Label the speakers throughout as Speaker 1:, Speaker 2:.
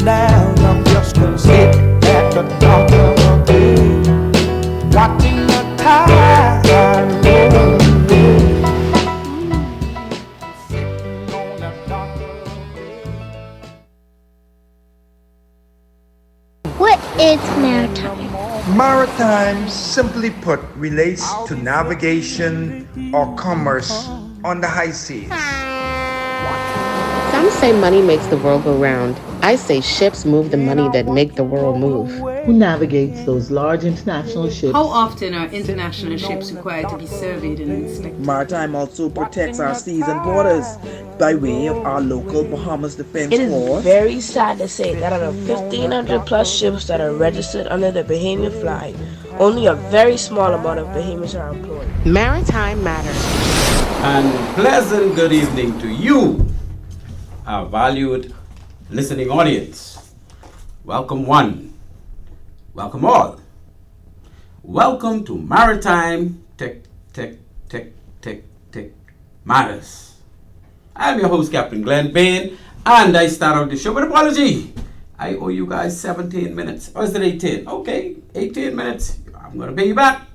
Speaker 1: now I'm just gonna sit at the dock of the bay, watching the tide roll away. Sitting on the dock of the bay.
Speaker 2: What is maritime?
Speaker 3: Maritime, simply put, relates to navigation or commerce on the high seas.
Speaker 4: Some say money makes the world go round. I say ships move the money that make the world move.
Speaker 5: Who navigates those large international ships?
Speaker 6: How often are international ships required to be surveyed and inspected?
Speaker 7: Maritime also protects our seas and borders by way of our local Bahamas Defense
Speaker 8: It
Speaker 7: Force.
Speaker 8: is very sad to say that out of 1,500 plus ships that are registered under the Bahamian flag, only a very small amount of Bahamians are employed.
Speaker 4: Maritime Matters.
Speaker 9: And pleasant good evening to you, our valued listening audience. Welcome one, welcome all. Welcome to Maritime Matters. I'm your host, Captain Glenn Bain, and I start out the show with an apology. I owe you guys 17 minutes. Or is it 18? Okay, 18 minutes. I'm going to pay you back.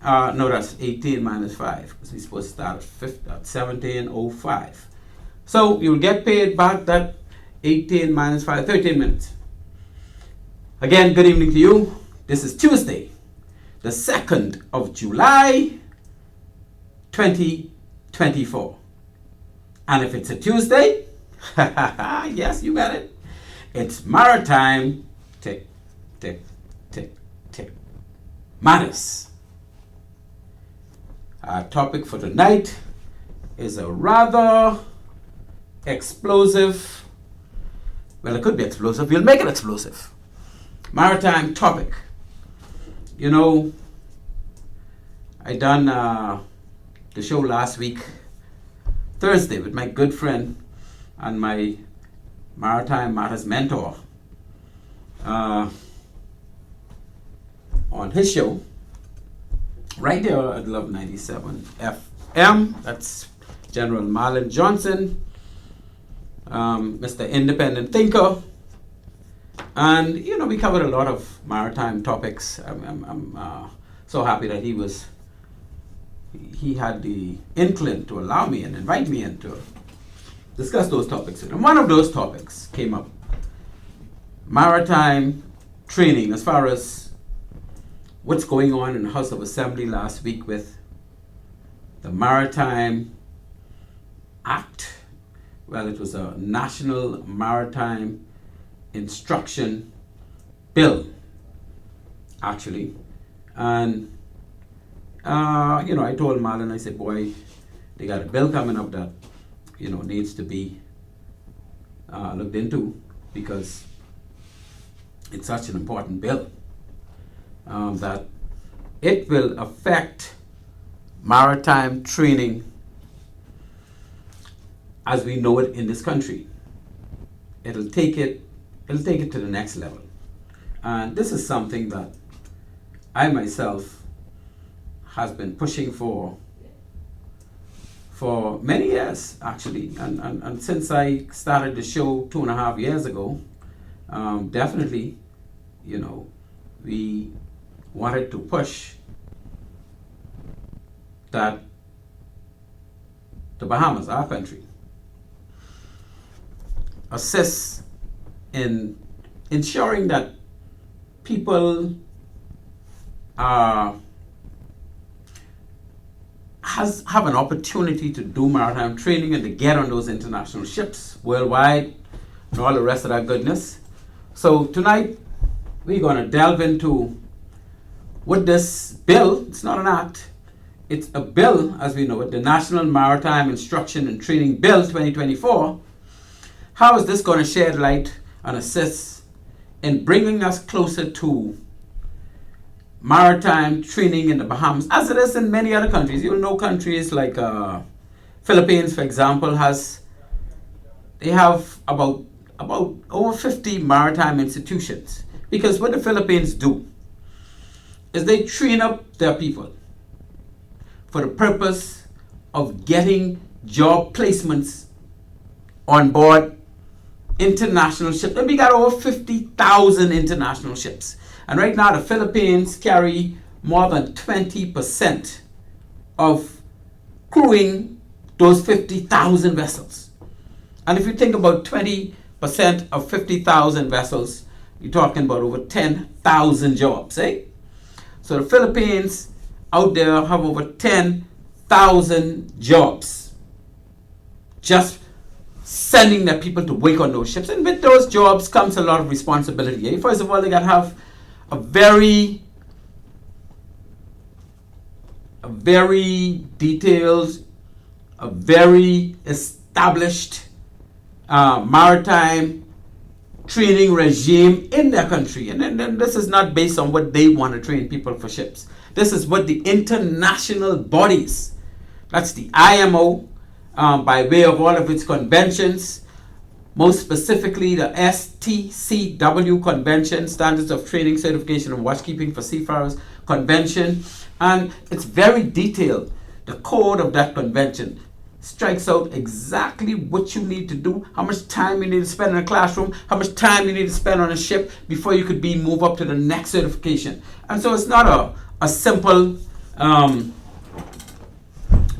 Speaker 9: No, that's 18 minus 5, because we're supposed to start at 17:05. So you'll get paid back that 18 minus 5, 13 minutes. Again, good evening to you. This is Tuesday, the 2nd of July, 2024. And if it's a Tuesday, yes, you got it. It's Maritime Matters. Our topic for tonight is a rather explosive, well, it could be explosive. We'll make it explosive. Maritime topic. You know, I done the show last week, Thursday, with my good friend and my Maritime Matters mentor on his show, right there at Love 97 FM. That's General Marlon Johnson, Mr. Independent Thinker. And, you know, we covered a lot of maritime topics. I'm so happy that he had the inkling to allow me and invite me in to discuss those topics. And one of those topics came up, maritime training, as far as what's going on in the House of Assembly last week with the Maritime Act. Well, it was a National Maritime Instruction Bill, actually. And, you know, I told Marlon, I said, boy, they got a bill coming up that, you know, needs to be looked into, because it's such an important bill that it will affect maritime training as we know it in this country. It'll take it to the next level. And this is something that I myself has been pushing for many years, actually. And since I started the show 2.5 years ago, definitely, you know, we wanted to push that the Bahamas, our country, assists in ensuring that people have an opportunity to do maritime training and to get on those international ships worldwide and all the rest of that goodness. So tonight we're going to delve into what this bill, it's not an act, it's a bill as we know it, the National Maritime Instruction and Training Bill 2024. How is this going to shed light and assist in bringing us closer to maritime training in the Bahamas, as it is in many other countries? You'll know countries like Philippines, for example, they have about over 50 maritime institutions. Because what the Philippines do is they train up their people for the purpose of getting job placements on board international ships. And we got over 50,000 international ships. And right now the Philippines carry more than 20% of crewing those 50,000 vessels. And if you think about 20% of 50,000 vessels, you're talking about over 10,000 jobs, eh? So the Philippines out there have over 10,000 jobs just sending their people to work on those ships. And with those jobs comes a lot of responsibility. Eh? First of all, they got to have a very detailed, a very established maritime training regime in their country. And then this is not based on what they want to train people for ships. This is what the international bodies, that's the IMO, by way of all of its conventions, most specifically the STCW Convention, Standards of Training, Certification and Watchkeeping for Seafarers Convention, and it's very detailed. The code of that convention strikes out exactly what you need to do, how much time you need to spend in a classroom, how much time you need to spend on a ship before you could move up to the next certification. And so it's not a simple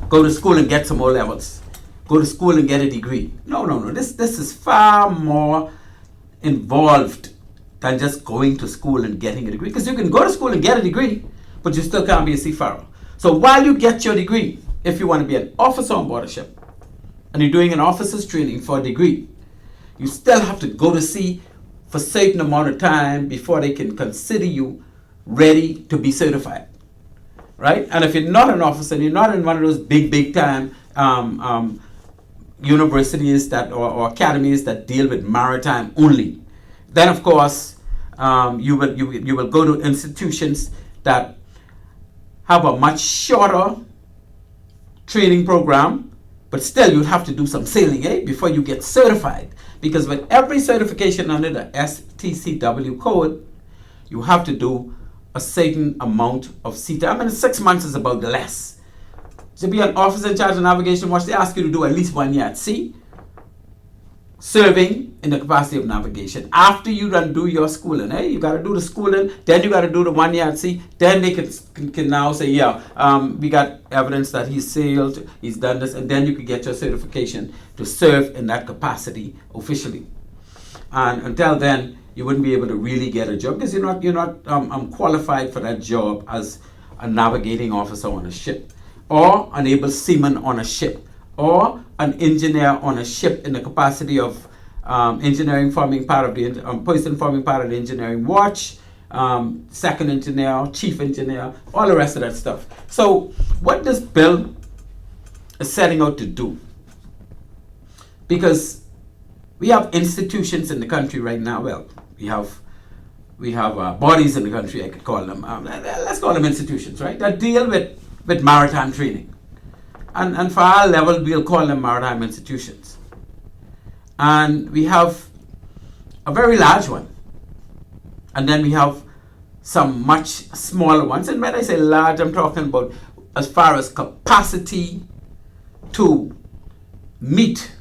Speaker 9: go to school and get some more levels. Go to school and get a degree. No. This is far more involved than just going to school and getting a degree. Because you can go to school and get a degree, but you still can't be a seafarer. So while you get your degree, if you want to be an officer on board a ship, and you're doing an officer's training for a degree, you still have to go to sea for a certain amount of time before they can consider you ready to be certified. Right? And if you're not an officer, and you're not in one of those big time universities that or academies that deal with maritime only, then of course you will go to institutions that have a much shorter training program, but still you have to do some sailing before you get certified, because with every certification under the STCW code you have to do a certain amount of sea time. I mean, 6 months is about the less. To be an officer in charge of navigation watch, they ask you to do at least 1 year at sea, serving in the capacity of navigation. After you done do your schooling, you got to do the schooling, then you got to do the 1 year at sea, then they can now say, we got evidence that he's sailed, he's done this, and then you can get your certification to serve in that capacity officially. And until then, you wouldn't be able to really get a job because you're not qualified for that job as a navigating officer on a ship, or an able seaman on a ship, or an engineer on a ship in the capacity of engineering forming part of the person forming part of the engineering watch, second engineer, chief engineer, all the rest of that stuff. So what this bill is setting out to do, because we have institutions in the country right now. Well, we have bodies in the country, I could call them. Let's call them institutions, right? That deal with maritime training. And for our level, we'll call them maritime institutions. And we have a very large one. And then we have some much smaller ones. And when I say large, I'm talking about as far as capacity to meet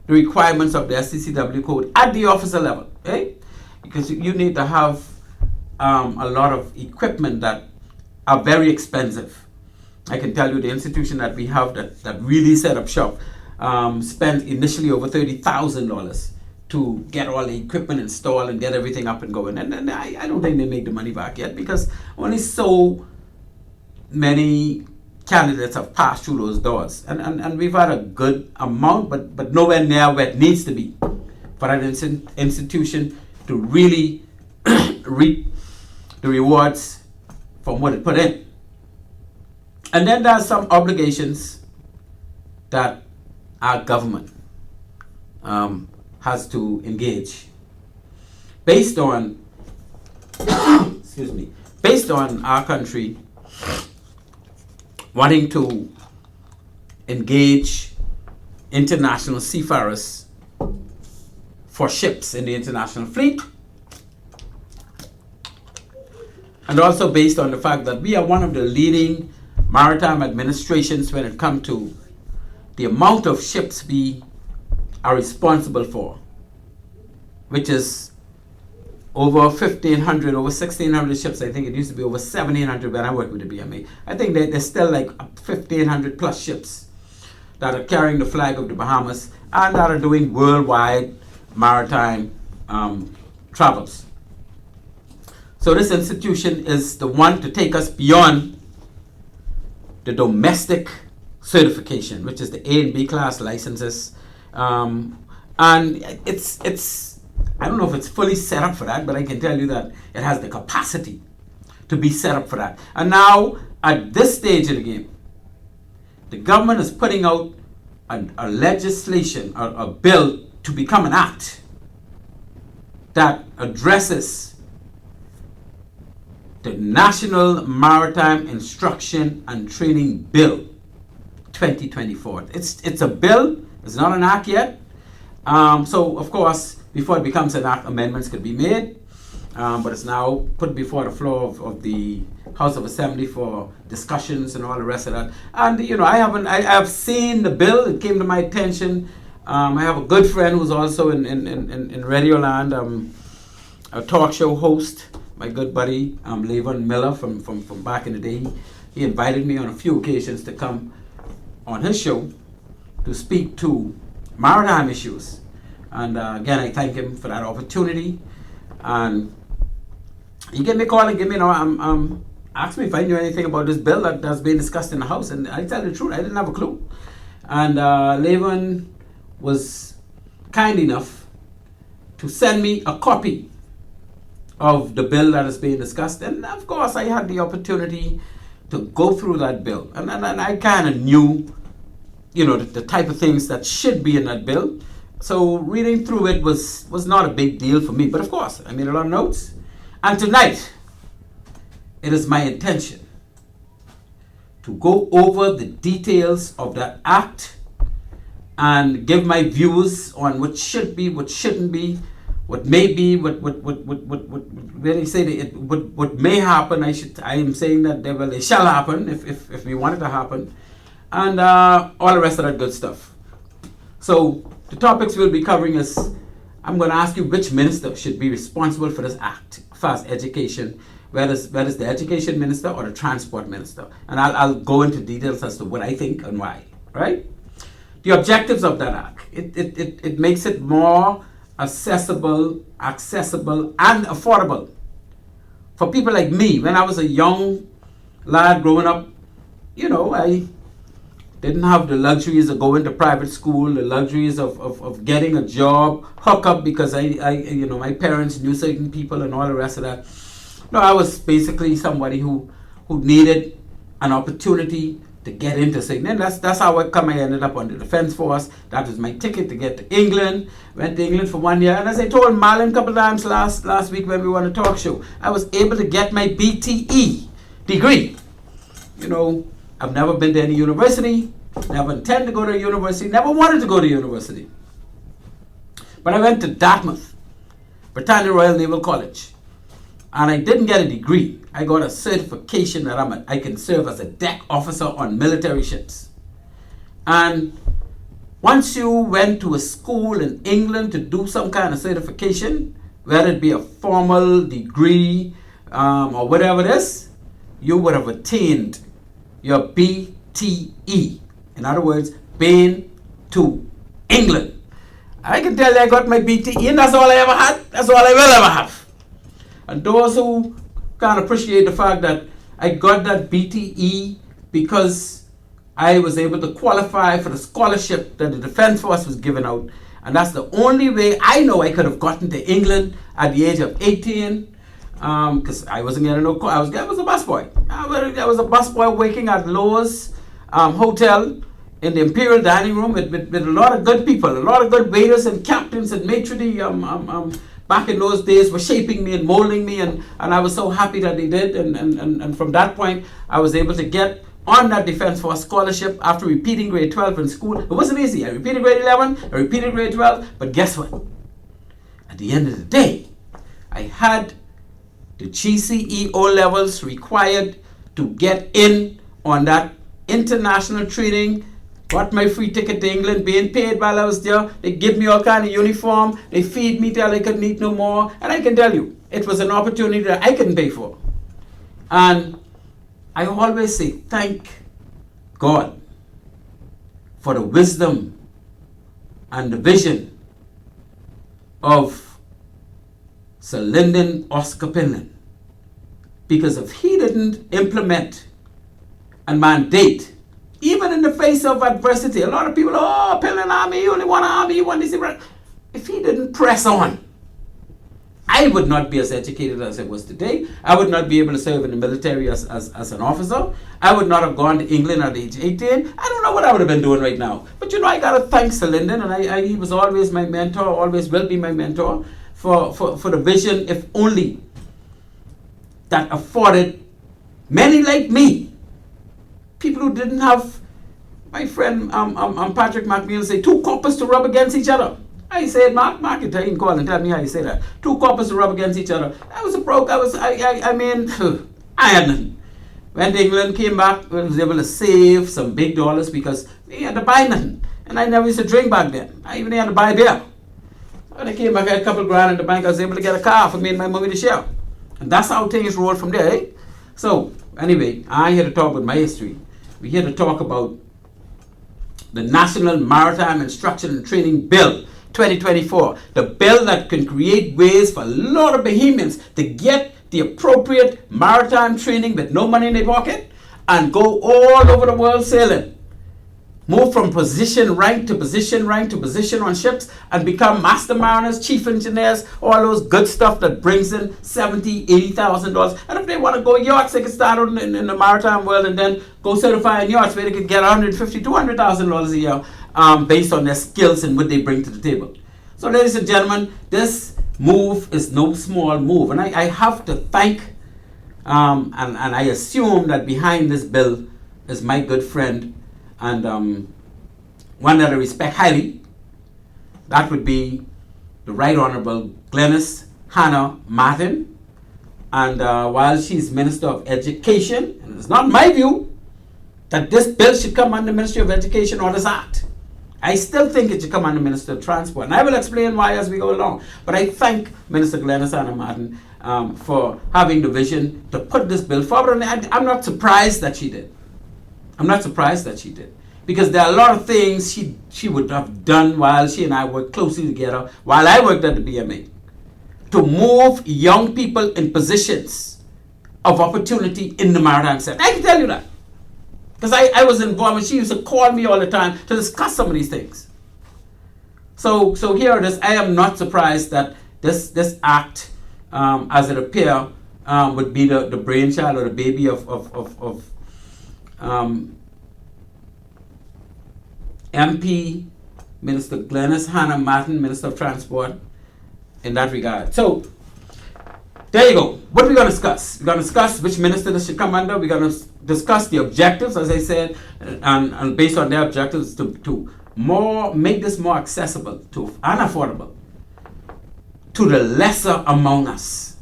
Speaker 9: the requirements of the SCCW code at the officer level, okay? Because you need to have a lot of equipment that are very expensive. I can tell you the institution that we have that really set up shop spent initially over $30,000 to get all the equipment installed and get everything up and going. And I don't think they make the money back yet, because only so many candidates have passed through those doors. And we've had a good amount, but nowhere near where it needs to be for that institution to really reap the rewards from what it put in. And then there are some obligations that our government has to engage based on based on our country wanting to engage international seafarers for ships in the international fleet, and also based on the fact that we are one of the leading maritime administrations when it comes to the amount of ships we are responsible for which is over 1,500, over 1,600 ships. I think it used to be over 1,700 when I worked with the BMA. I think there's still like 1,500 plus ships that are carrying the flag of the Bahamas and that are doing worldwide maritime travels. So this institution is the one to take us beyond the domestic certification, which is the A and B class licenses. And it's I don't know if it's fully set up for that, but I can tell you that it has the capacity to be set up for that. And now, at this stage of the game, the government is putting out a legislation, a bill to become an act that addresses the National Maritime Instruction and Training Bill 2024. It's a bill, it's not an act yet. So, of course, before it becomes an act, amendments could be made, but it's now put before the floor of the House of Assembly for discussions and all the rest of that. And I have seen the bill. It came to my attention. I have a good friend who's also in Radioland, a talk show host. My good buddy Levon Miller from back in the day. He invited me on a few occasions to come on his show to speak to maritime issues. And again, I thank him for that opportunity. And he gave me a call and asked me if I knew anything about this bill that's being discussed in the House. And I tell you the truth, I didn't have a clue. And Levon was kind enough to send me a copy of the bill that is being discussed. And of course, I had the opportunity to go through that bill. And I kind of knew, the type of things that should be in that bill. So reading through it was not a big deal for me. But of course, I made a lot of notes. And tonight, it is my intention to go over the details of that act and give my views on what should be, what shouldn't be, what may be, what really say what may happen. I am saying that it shall happen if we want it to happen, and all the rest of that good stuff. So the topics we'll be covering is, I'm going to ask you which minister should be responsible for this act, fast education, whether it's the education minister or the transport minister. And I'll go into details as to what I think and why, right? The objectives of that act, it makes it more accessible, and affordable for people like me. When I was a young lad growing up, I didn't have the luxuries of going to private school, the luxuries of getting a job, hook up because my parents knew certain people and all the rest of that. No, I was basically somebody who needed an opportunity to get into something. And that's how I ended up on the Defense Force. That was my ticket to get to England. Went to England for 1 year. And as I told Marlon a couple of times last week when we were on a talk show, I was able to get my BTE degree. I've never been to any university, never intended to go to a university, never wanted to go to university. But I went to Dartmouth, Britannia Royal Naval College, and I didn't get a degree. I got a certification that I can serve as a deck officer on military ships. And once you went to a school in England to do some kind of certification, whether it be a formal degree or whatever it is, you would have attained your BTE. In other words, been to England. I can tell you I got my BTE, and that's all I ever had. That's all I will ever have. And those who can't appreciate the fact that I got that BTE because I was able to qualify for the scholarship that the Defense Force was giving out. And that's the only way I know I could have gotten to England at the age of 18. Because I wasn't getting no call. I was a busboy. I was a busboy working at Lowe's Hotel in the Imperial Dining Room with a lot of good people, a lot of good waiters and captains and maitre d' back in those days were shaping me and molding me, and I was so happy that they did. And from that point, I was able to get on that Defense Force scholarship after repeating grade 12 in school. It wasn't easy. I repeated grade 11, I repeated grade 12, but guess what? At the end of the day, I had the GCE O levels required to get in on that international training got my free ticket to England, being paid while I was there. They give me all kind of uniform. They feed me till I couldn't eat no more. And I can tell you, it was an opportunity that I couldn't pay for. And I always say, thank God for the wisdom and the vision of Sir Lyndon Oscar Pinlan. Because if he didn't implement and mandate, even in the face of adversity, a lot of people, oh, Pinlan army, you only want an army, you want this. If he didn't press on, I would not be as educated as I was today. I would not be able to serve in the military as an officer. I would not have gone to England at age 18. I don't know what I would have been doing right now. But you know, I got to thank Sir Lyndon, and he was always my mentor, always will be my mentor, for the vision, if only, that afforded many like me, people who didn't have, my friend Patrick McNeil say, two coppers to rub against each other. I said, Mark it, you can call and tell me how you say that. Two coppers to rub against each other. I was a broke, I mean, I had nothing. Went to England, came back, I was able to save some big dollars because we had to buy nothing. And I never used to drink back then. I even had to buy beer. When I came back, I had a couple grand in the bank, I was able to get a car for me and my mommy to share. And that's how things rolled from there, eh? So, anyway, I here to talk about my history. We're here to talk about the National Maritime Instruction and Training Bill 2024. The bill that can create ways for a lot of Bahamians to get the appropriate maritime training with no money in their pocket and go all over the world sailing. Move from position rank to position rank to position on ships and become master mariners, chief engineers, all those good stuff that brings in $70,000, $80,000. And if they want to go yachts, they can start in the maritime world and then go certifying yachts where they could get $150,000, $200,000 a year based on their skills and what they bring to the table. So, ladies and gentlemen, this move is no small move. And I have to thank and I assume that behind this bill is my good friend and one that I respect highly. That would be the Right Honorable Glenys Hannah Martin. And while she's Minister of Education, and it's not my view that this bill should come under Ministry of Education or this Act. I still think it should come under Minister of Transport. And I will explain why as we go along. But I thank Minister Glenys Hannah Martin for having the vision to put this bill forward. And I'm not surprised that she did. I'm not surprised that she did. Because there are a lot of things she would have done while she and I worked closely together, while I worked at the BMA, to move young people in positions of opportunity in the maritime sector. I can tell you that. Because I was involved, and she used to call me all the time to discuss some of these things. So here it is. I am not surprised that this act, as it appears, would be the brainchild or the baby of MP Minister Glenys Hannah Martin, Minister of Transport, in that regard. So, there you go. What are we going to discuss? We're going to discuss which minister this should come under. We're going to discuss the objectives, as I said, and based on their objectives, to make this more accessible and affordable to the lesser among us.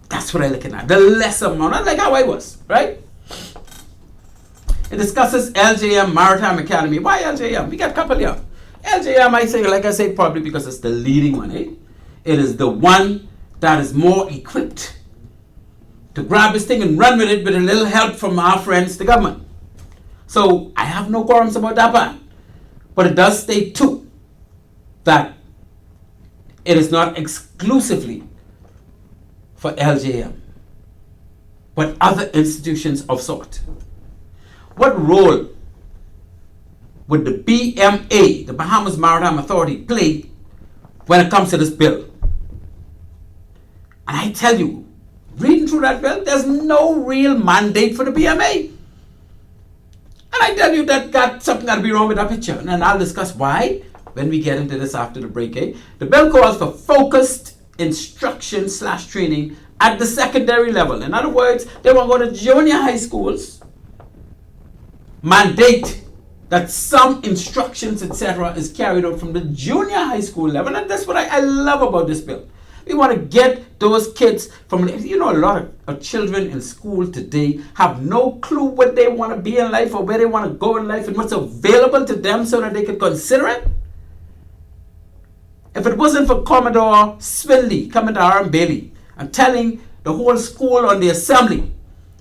Speaker 9: That's what I'm looking at. The lesser among us, like how I was, right? It discusses LJM Maritime Academy. Why LJM? We got a couple here. LJM, I say, like I said, probably because it's the leading one. Eh? It is the one that is more equipped to grab this thing and run with it with a little help from our friends, the government. So I have no qualms about that part. But it does state too that it is not exclusively for LJM, but other institutions of sort. What role would the BMA, the Bahamas Maritime Authority, play when it comes to this bill? And I tell you, reading through that bill, there's no real mandate for the BMA. And I tell you that something got to be wrong with that picture. And I'll discuss why when we get into this after the break. Eh? The bill calls for focused instruction/training at the secondary level. In other words, they want to go to junior high schools, mandate that some instructions, etc., is carried out from the junior high school level. And that's what I love about this bill. We want to get those kids from, a lot of children in school today have no clue what they want to be in life or where they want to go in life and what's available to them so that they could consider it. If it wasn't for Commodore Swinley coming to Aaron Bailey and telling the whole school on the assembly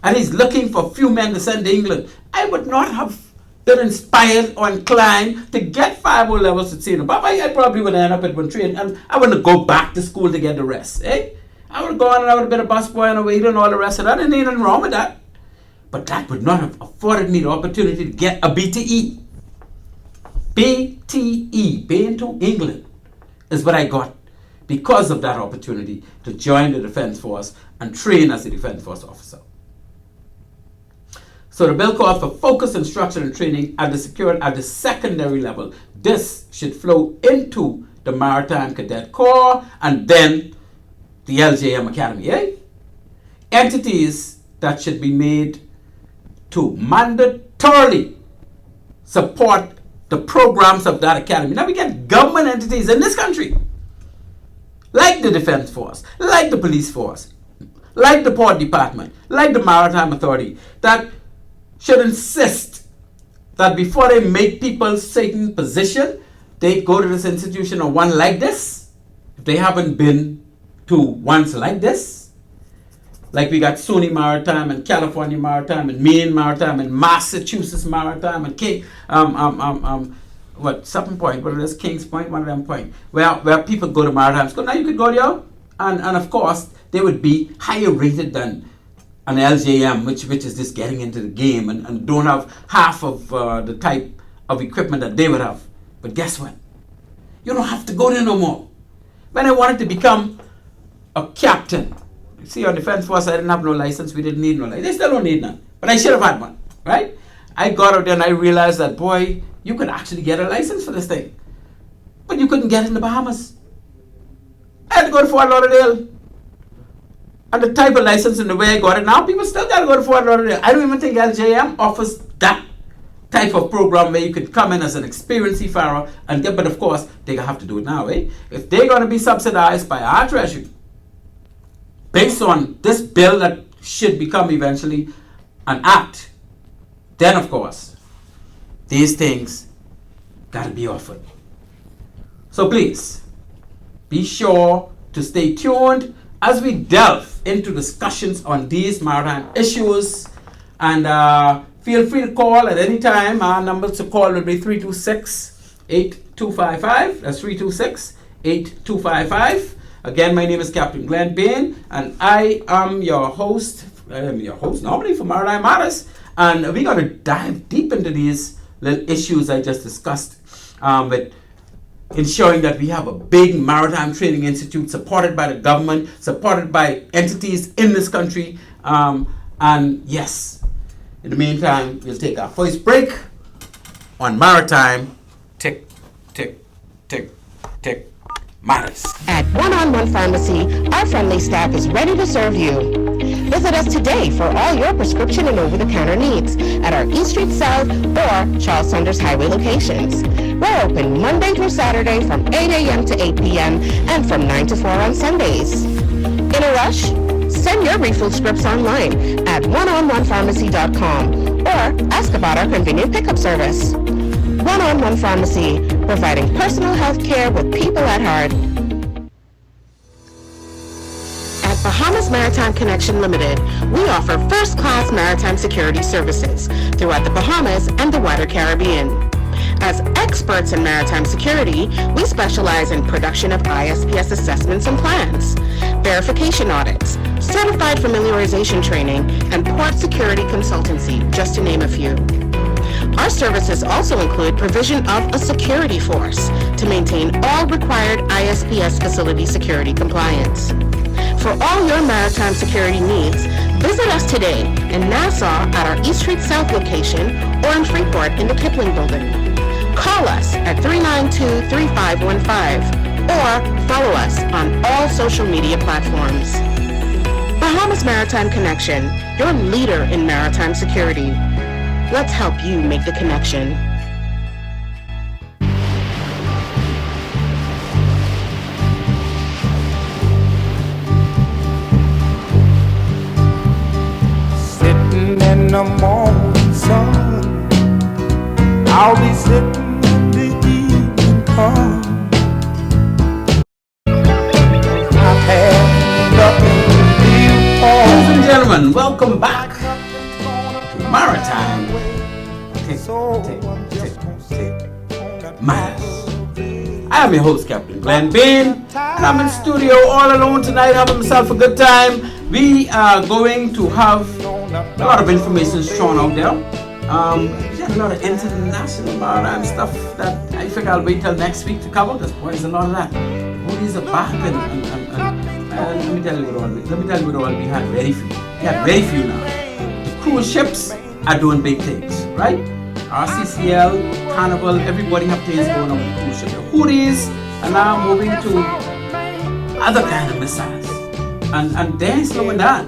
Speaker 9: and he's looking for few men to send to England, I would not have been inspired or inclined to get 5 levels at senior. But I probably would end up at one train and I wouldn't go back to school to get the rest. I would have gone and I would have been a busboy and a waiter and all the rest of that. And ain't nothing wrong with that. But that would not have afforded me the opportunity to get a BTE. BTE, Been to England, is what I got because of that opportunity to join the Defence Force and train as a Defence Force officer. So the bill calls for focused instruction and training at the secondary level. This should flow into the Maritime Cadet Corps and then the LJM Academy. Entities that should be made to mandatorily support the programs of that academy. Now we get government entities in this country, like the Defence Force, like the Police Force, like the Port Department, like the Maritime Authority, that should insist that before they make people certain position, they go to this institution or one like this, if they haven't been to ones like this. Like we got SUNY Maritime and California Maritime and Maine Maritime and Massachusetts Maritime and Something Point, what is Kings Point, one of them point, where people go to maritime school. Now you could go there and of course they would be higher rated than an LJM, which is just getting into the game and don't have half of the type of equipment that they would have. But guess what? You don't have to go there no more. When I wanted to become a captain, you see, on Defence Force, I didn't have no license. We didn't need no license. They still don't need none. But I should have had one, right? I got out there and I realized that, boy, you could actually get a license for this thing. But you couldn't get it in the Bahamas. I had to go to Fort Lauderdale. And the type of license and the way I got it, now people still got to go to Fort Lauderdale. I don't even think LJM offers that type of program where you could come in as an experienced seafarer and get, but of course, they have to do it now, If they're going to be subsidized by our treasury, based on this bill that should become eventually an act, then of course, these things got to be offered. So please, be sure to stay tuned as we delve into discussions on these maritime issues, and feel free to call at any time. Our numbers to call will be 326-8255. That's 326-8255. Again, my name is Captain Glenn Bain, and I am your host. Normally for Maritime Matters, and we're going to dive deep into these little issues I just discussed with ensuring that we have a big maritime training institute supported by the government, supported by entities in this country. And yes, in the meantime, we'll take our first break on Maritime Tick, Tick, Tick, Tick Matters.
Speaker 4: At One-on-One Pharmacy, our friendly staff is ready to serve you. Visit us today for all your prescription and over-the-counter needs at our East Street South or Charles Saunders Highway locations. We're open Monday through Saturday from 8 a.m. to 8 p.m. and from 9 to 4 on Sundays. In a rush? Send your refill scripts online at oneononepharmacy.com or ask about our convenient pickup service. One-on-One Pharmacy, providing personal health care with people at heart. At Bahamas Maritime Connection Limited, we offer first-class maritime security services throughout the Bahamas and the wider Caribbean. As experts in maritime security, we specialize in production of ISPS assessments and plans, verification audits, certified familiarization training, and port security consultancy, just to name a few. Our services also include provision of a security force to maintain all required ISPS facility security compliance. For all your maritime security needs, visit us today in Nassau at our East Street South location or in Freeport in the Kipling Building. Call us at 392-3515 or follow us on all social media platforms. Bahamas Maritime Connection, your leader in maritime security. Let's help you make the connection.
Speaker 1: And in the morning sun, I'll be sitting when the evening comes. I've had nothing to live for.
Speaker 9: Ladies and gentlemen, welcome back to Maritime Matters. I am your host, Captain Glenn Bain, and I'm in studio all alone tonight, having myself a good time. We are going to have a lot of information thrown out there. We got a lot of international maritime stuff that I think I'll wait till next week to cover, because boy, there's a lot of that. Hoodies are back, and let me tell you what all we had ready for you. We had ready for you now. The cruise ships are doing big things, right? RCCL, Carnival, everybody have things going on with the cruise ship. The hoodies are now moving to other kind of missiles, and they're slowing down.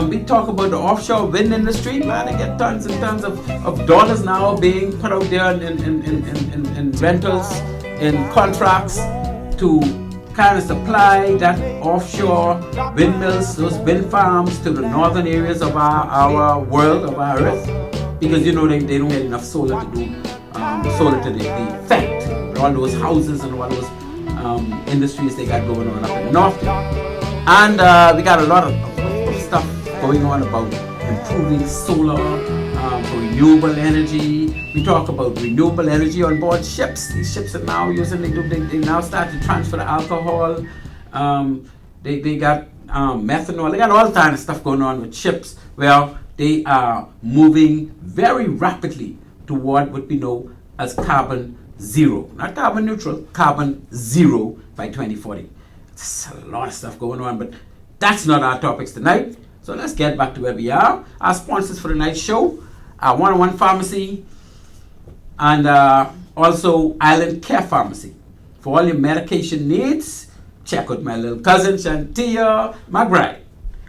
Speaker 9: We talk about the offshore wind industry, man. They get tons and tons of dollars now being put out there in rentals, in contracts to kind of supply that offshore windmills, those wind farms to the northern areas of our world, of our earth, because you know they don't get enough solar to do solar to the effect. All those houses and all those industries they got going on up in the north there. And we got a lot of stuff going on about improving solar for renewable energy. We talk about renewable energy on board ships. These ships are now using, they now start to transfer the alcohol. They got methanol. They got all kinds of stuff going on with ships where they are moving very rapidly toward what we know as carbon zero. Not carbon neutral, carbon zero by 2040. There's a lot of stuff going on, but that's not our topics tonight. So let's get back to where we are. Our sponsors for tonight's show are 101 Pharmacy and also Island Care Pharmacy. For all your medication needs, check out my little cousin Shantia McBride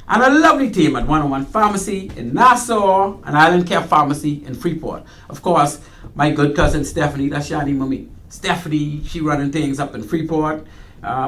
Speaker 9: and a lovely team at 101 Pharmacy in Nassau and Island Care Pharmacy in Freeport. Of course, my good cousin Stephanie, that's Shani Mummy. Stephanie, she running things up in Freeport.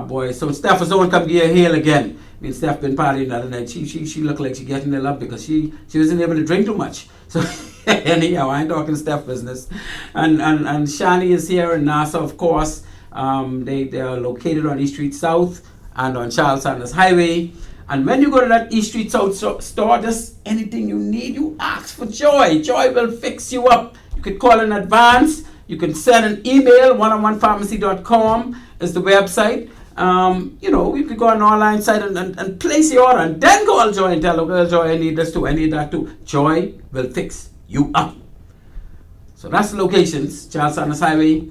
Speaker 9: Boy, so Steph was on come give her hail again. I mean, Steph been partying the other night. She looked like she getting a love because she wasn't able to drink too much. So anyhow, I ain't talking Steph business. And Shani is here in Nassau, of course. They are located on East Street South and on Charles Sanders Highway. And when you go to that East Street South store, just anything you need, you ask for Joy. Joy will fix you up. You could call in advance. You can send an email. 101pharmacy.com is the website. You could go on an online site and place your order, and then call Joy and tell her, well, Joy, I need this too, I need that too. Joy will fix you up. So that's the locations: Charles Sanders Highway,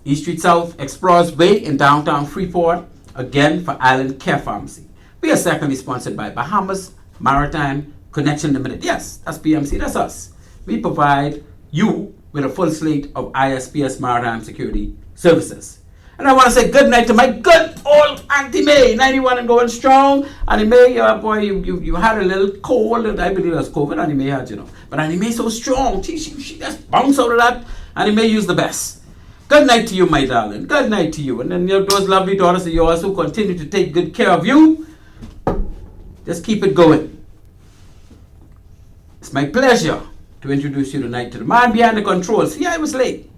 Speaker 9: East Street South, Explorers Bay in downtown Freeport. Again, for Island Care Pharmacy. We are secondly sponsored by Bahamas Maritime Connection Limited. Yes, that's BMC, that's us. We provide you with a full slate of ISPS Maritime Security Services. And I want to say good night to my good old Auntie May, 91 and going strong. Auntie May, boy, you had a little cold. I believe it was COVID. Auntie May had, But Auntie May so strong. She just bounced out of that. Auntie May used the best. Good night to you, my darling. Good night to you. And then those lovely daughters of yours who continue to take good care of you. Just keep it going. It's my pleasure to introduce you tonight to the man behind the controls. See, I was late.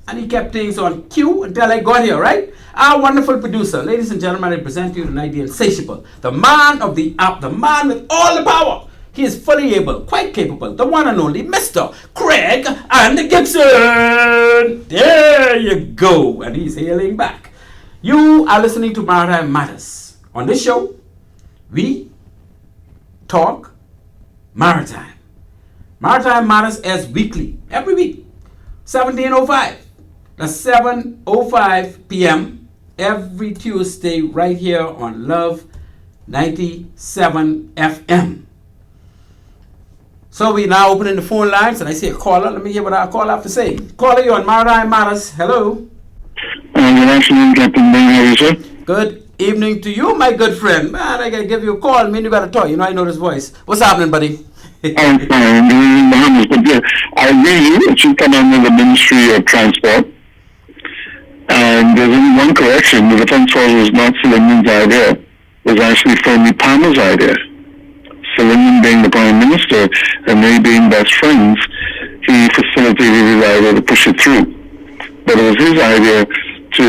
Speaker 9: And he kept things on cue until I got here, right? Our wonderful producer. Ladies and gentlemen, I present to you tonight the insatiable, the man of the app, the man with all the power. He is fully able, quite capable, the one and only Mr. Craig and Gibson. There you go. And he's hailing back. You are listening to Maritime Matters. On this show, we talk maritime. Maritime Matters airs weekly, every week, 17:05. That's 7:05 p.m. every Tuesday right here on Love 97 FM. So we now opening the phone lines, and I see a caller. Let me hear what our caller have to say. Caller, you on Maritime Matters. Hello.
Speaker 10: Good afternoon, Captain Bain. How are you, sir?
Speaker 9: Good evening to you, my good friend. Man, I gotta give you a call. Man, you gotta talk. I know this voice. What's happening, buddy?
Speaker 10: I'm fine. I'm in Bahamas, but I agree with you. It should come under the Ministry of Transport. And there's only one correction. The Defense Force was not Civilian's idea. It was actually Fermi Palmer's idea. Lyndon being the Prime Minister and they being best friends, he facilitated his idea to push it through. But it was his idea to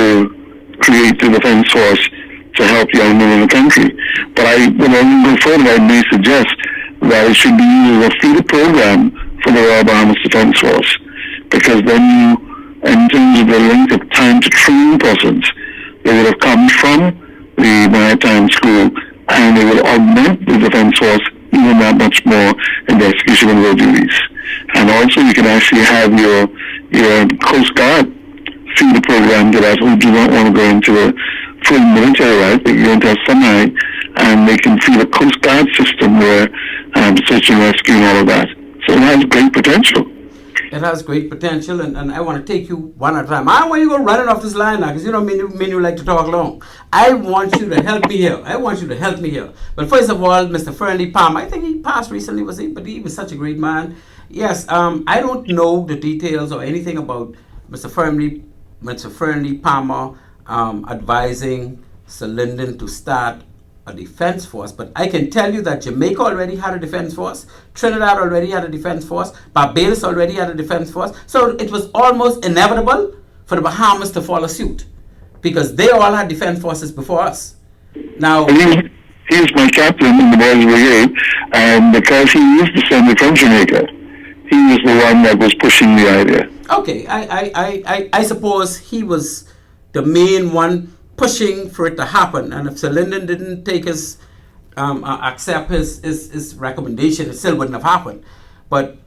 Speaker 10: create the Defense Force to help young men in the country. But when I go further, I may suggest that it should be used as a feeder program for the Royal Bahamas Defense Force, because then you, in terms of the length of time to train persons, they would have come from the maritime school and they would augment the Defense Force even that much more in the execution of their duties. And also you can actually have your Coast Guard feeder program to that who do not want to go into a full military life. They go into a semi, and they can feed a Coast Guard system where search and rescue and all of that. So it has great potential.
Speaker 9: It has great potential, and I want to take you one at a time. I don't want you to go running off this line now, because you don't mean you like to talk long. I want you to help me here. But first of all, Mr. Fernley Palmer, I think he passed recently, was he? But he was such a great man. Yes, I don't know the details or anything about Mr. Fernley Palmer advising Sir Lyndon to start a defense force, but I can tell you that Jamaica already had a defense force, Trinidad already had a defense force, Barbados already had a defense force, so it was almost inevitable for the Bahamas to follow suit, because they all had defense forces before us. Now,
Speaker 10: he's my captain in the Boys Brigade, and because he is descended from Jamaica, he was the one that was pushing the idea.
Speaker 9: Okay, I suppose he was the main one pushing for it to happen, and if Sir Lyndon didn't take his accept his recommendation, it still wouldn't have happened. But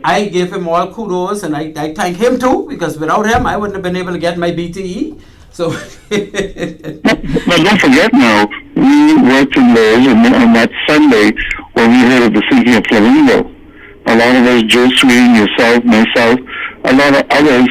Speaker 9: I give him all kudos, and I thank him too, because without him I wouldn't have been able to get my BTE. So
Speaker 10: but don't forget now, we worked in those on that Sunday when we heard of the sinking of Flamingo. A lot of us, Joe Sweeney, yourself, myself, a lot of others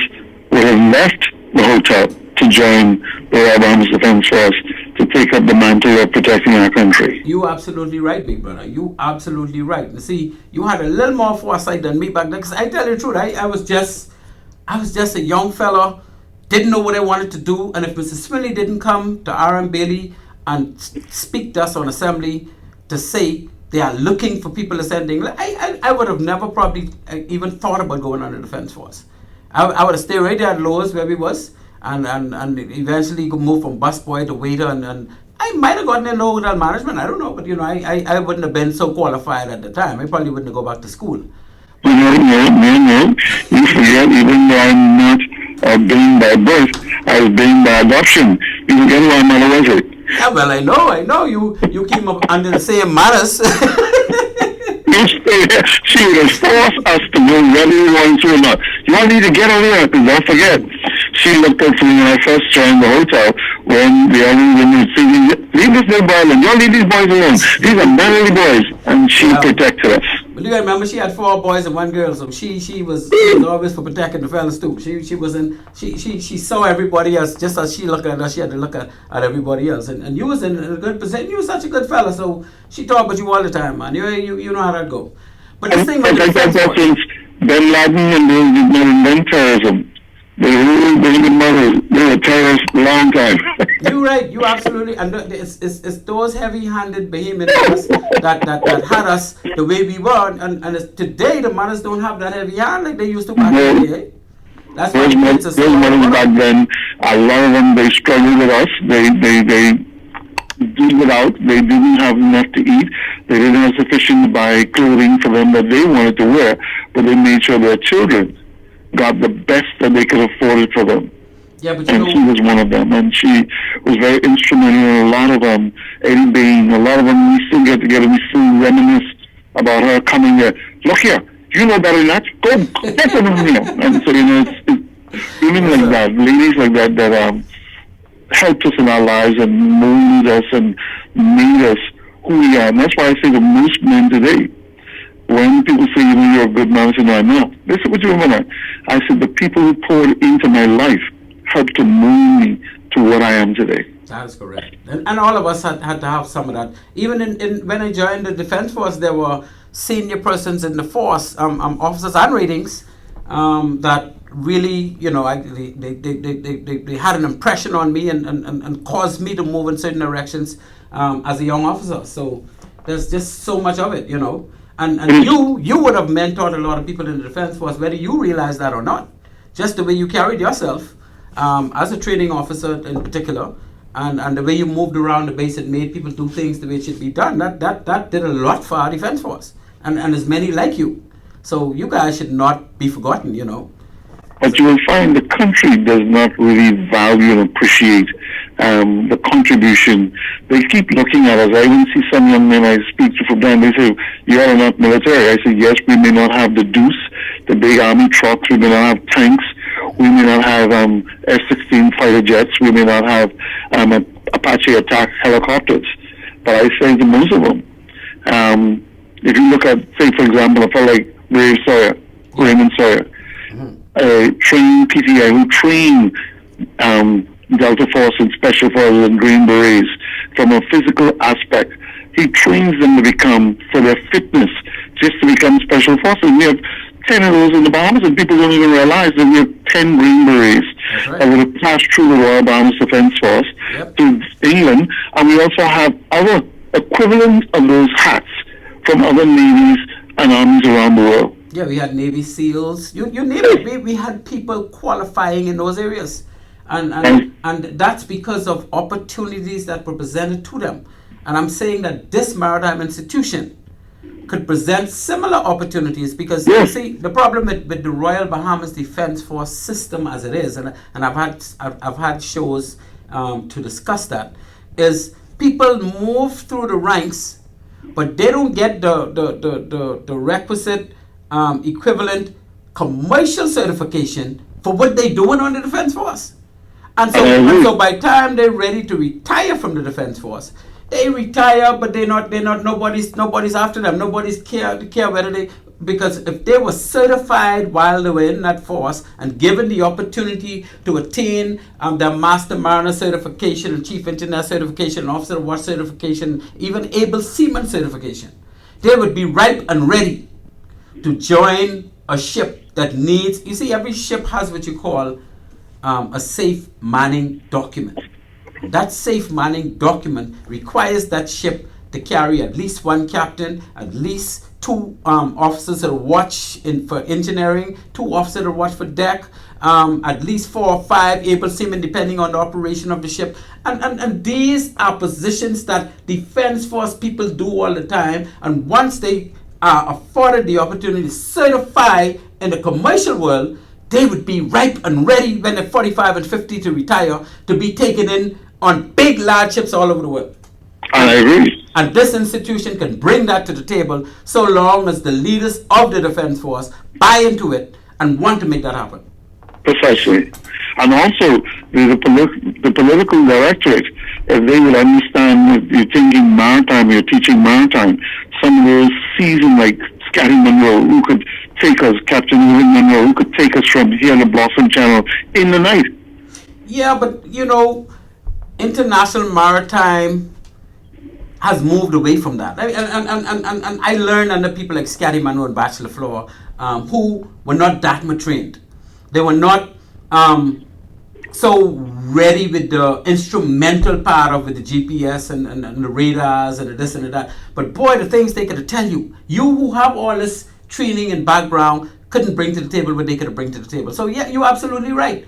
Speaker 10: would have left the hotel to join the Royal Bahamas Defense Force to take up the mantle of protecting our country.
Speaker 9: You absolutely right, big brother. You absolutely right. You see, you had a little more foresight than me back then. Because I tell you the truth, I was just a young fella, didn't know what I wanted to do. And if Mr. Smiley didn't come to R.M. Bailey and speak to us on assembly to say they are looking for people to send England, I would have never probably even thought about going on the defense force. I would have stayed right there at Lowe's where we was. And eventually could move from busboy to waiter, and I might have gotten into hotel management, I don't know, but I wouldn't have been so qualified at the time. I probably wouldn't have go back to school.
Speaker 10: No. You forget, even though I'm not Bain by birth, I was Bain by adoption. You forget who my mother was.
Speaker 9: Yeah, well, I know. You came up under the same Matters.
Speaker 10: She would have forced us to go whether we wanted to or not. You all need to get over here, because don't forget, she looked up to me when I first joined the hotel, when the other women would say, leave this little boy alone, don't leave these boys alone. These are manly boys. And she protected us.
Speaker 9: But you remember, she had 4 boys and 1 girl, so she was always for protecting the fellas too. She saw everybody else just as she looked at us. She had to look at everybody else. And you was in a good position. You was such a good fella, so she talked about you all the time, man. You know how that go. But this thing about the defense force,
Speaker 10: Bin Laden and those did not invent terrorism. They ruled the mothers. They were terrorists a long time.
Speaker 9: You're right. You absolutely. And it's those heavy-handed Bahamians that had us the way we were. And today the mothers don't have that heavy hand like they used to back in the day. That's why
Speaker 10: those mothers back then, a lot of them, they struggled with us. They did without. They didn't have enough to eat. They didn't have sufficient to buy clothing for them that they wanted to wear. But they made sure their children got the best that they could afford it for them.
Speaker 9: Yeah, but
Speaker 10: and she was one of them, and she was very instrumental in a lot of them. Eddie Bain, a lot of them, we still get together, we still reminisce about her coming here. Look here, you know better than that. Go get them from here. And so, it's women like that, ladies like that helped us in our lives and molded us and made us who we are. And that's why I say to most men today, when people say, you're a good man, I say, no, I'm not. They say, what do you mean? I said, the people who poured into my life helped to mold me to what I am today.
Speaker 9: That is correct. And all of us had to have some of that. Even in when I joined the Defense Force, there were senior persons in the force, officers and ratings, that really, they had an impression on me and caused me to move in certain directions as a young officer. So There's just so much of it, you know. And you would have mentored a lot of people in the Defense Force, whether you realize that or not. Just the way you carried yourself as a training officer in particular, and the way you moved around the base and made people do things the way it should be done, that did a lot for our Defense Force. And there's many like you. So you guys should not be forgotten, you know.
Speaker 10: But you will find the country does not really value and appreciate the contribution. They keep looking at us. I even see some young men I speak to from them, they say, you are not military. I say, yes, we may not have the Deuce, the big army trucks, we may not have tanks, we may not have F-16 fighter jets, we may not have Apache attack helicopters. But I say to most of them, if you look at, say, for example, a fellow like Raymond Sawyer, a trained PTI who trained Delta Force and Special Forces and Green Berets from a physical aspect. He trains them to become, for their fitness, just to become Special Forces. We have 10 of those in the Bahamas, and people don't even realize that we have 10 Green Berets that would have passed through the Royal Bahamas Defence Force to England, and we also have other equivalents of those hats from other navies and armies around the world.
Speaker 9: Yeah, we had Navy SEALs. You name it. We had people qualifying in those areas. And that's because of opportunities that were presented to them. And I'm saying that this maritime institution could present similar opportunities because, you see, the problem with the Royal Bahamas Defence Force system as it is, and I've had shows to discuss that, is people move through the ranks, but they don't get the requisite equivalent commercial certification for what they're doing on the Defense Force. And so by the time they're ready to retire from the Defense Force, they retire, but nobody's after them. Nobody's care whether they, because if they were certified while they were in that force and given the opportunity to attain their Master Mariner certification and Chief Engineer certification, Officer of Watch certification, even Able Seaman certification, they would be ripe and ready to join a ship that needs, you see, every ship has what you call a safe manning document. That safe manning document requires that ship to carry at least one captain, at least two officers of watch for engineering, two officers of watch for deck, at least 4 or 5 able seamen depending on the operation of the ship. And these are positions that Defense Force people do all the time, and once they are afforded the opportunity to certify in the commercial world, they would be ripe and ready when they're 45 and 50 to retire to be taken in on big, large ships all over the world.
Speaker 10: I agree.
Speaker 9: And this institution can bring that to the table so long as the leaders of the Defense Force buy into it and want to make that happen.
Speaker 10: Precisely. And also, the political directorate, if they will understand that you're thinking maritime, you're teaching maritime, some of those seasoned like Scotty Monroe, who could take us, Captain William Monroe, who could take us from here to Blossom Channel in the night. Yeah,
Speaker 9: but, you know, international maritime has moved away from that. And I learned under people like Scotty Monroe and Bachelor Floor, who were not that much trained. They were not so ready with the instrumental part of it, the GPS and the radars and the this and the that. But boy, the things they could tell you, you who have all this training and background couldn't bring to the table what they could bring to the table. So yeah, you're absolutely right.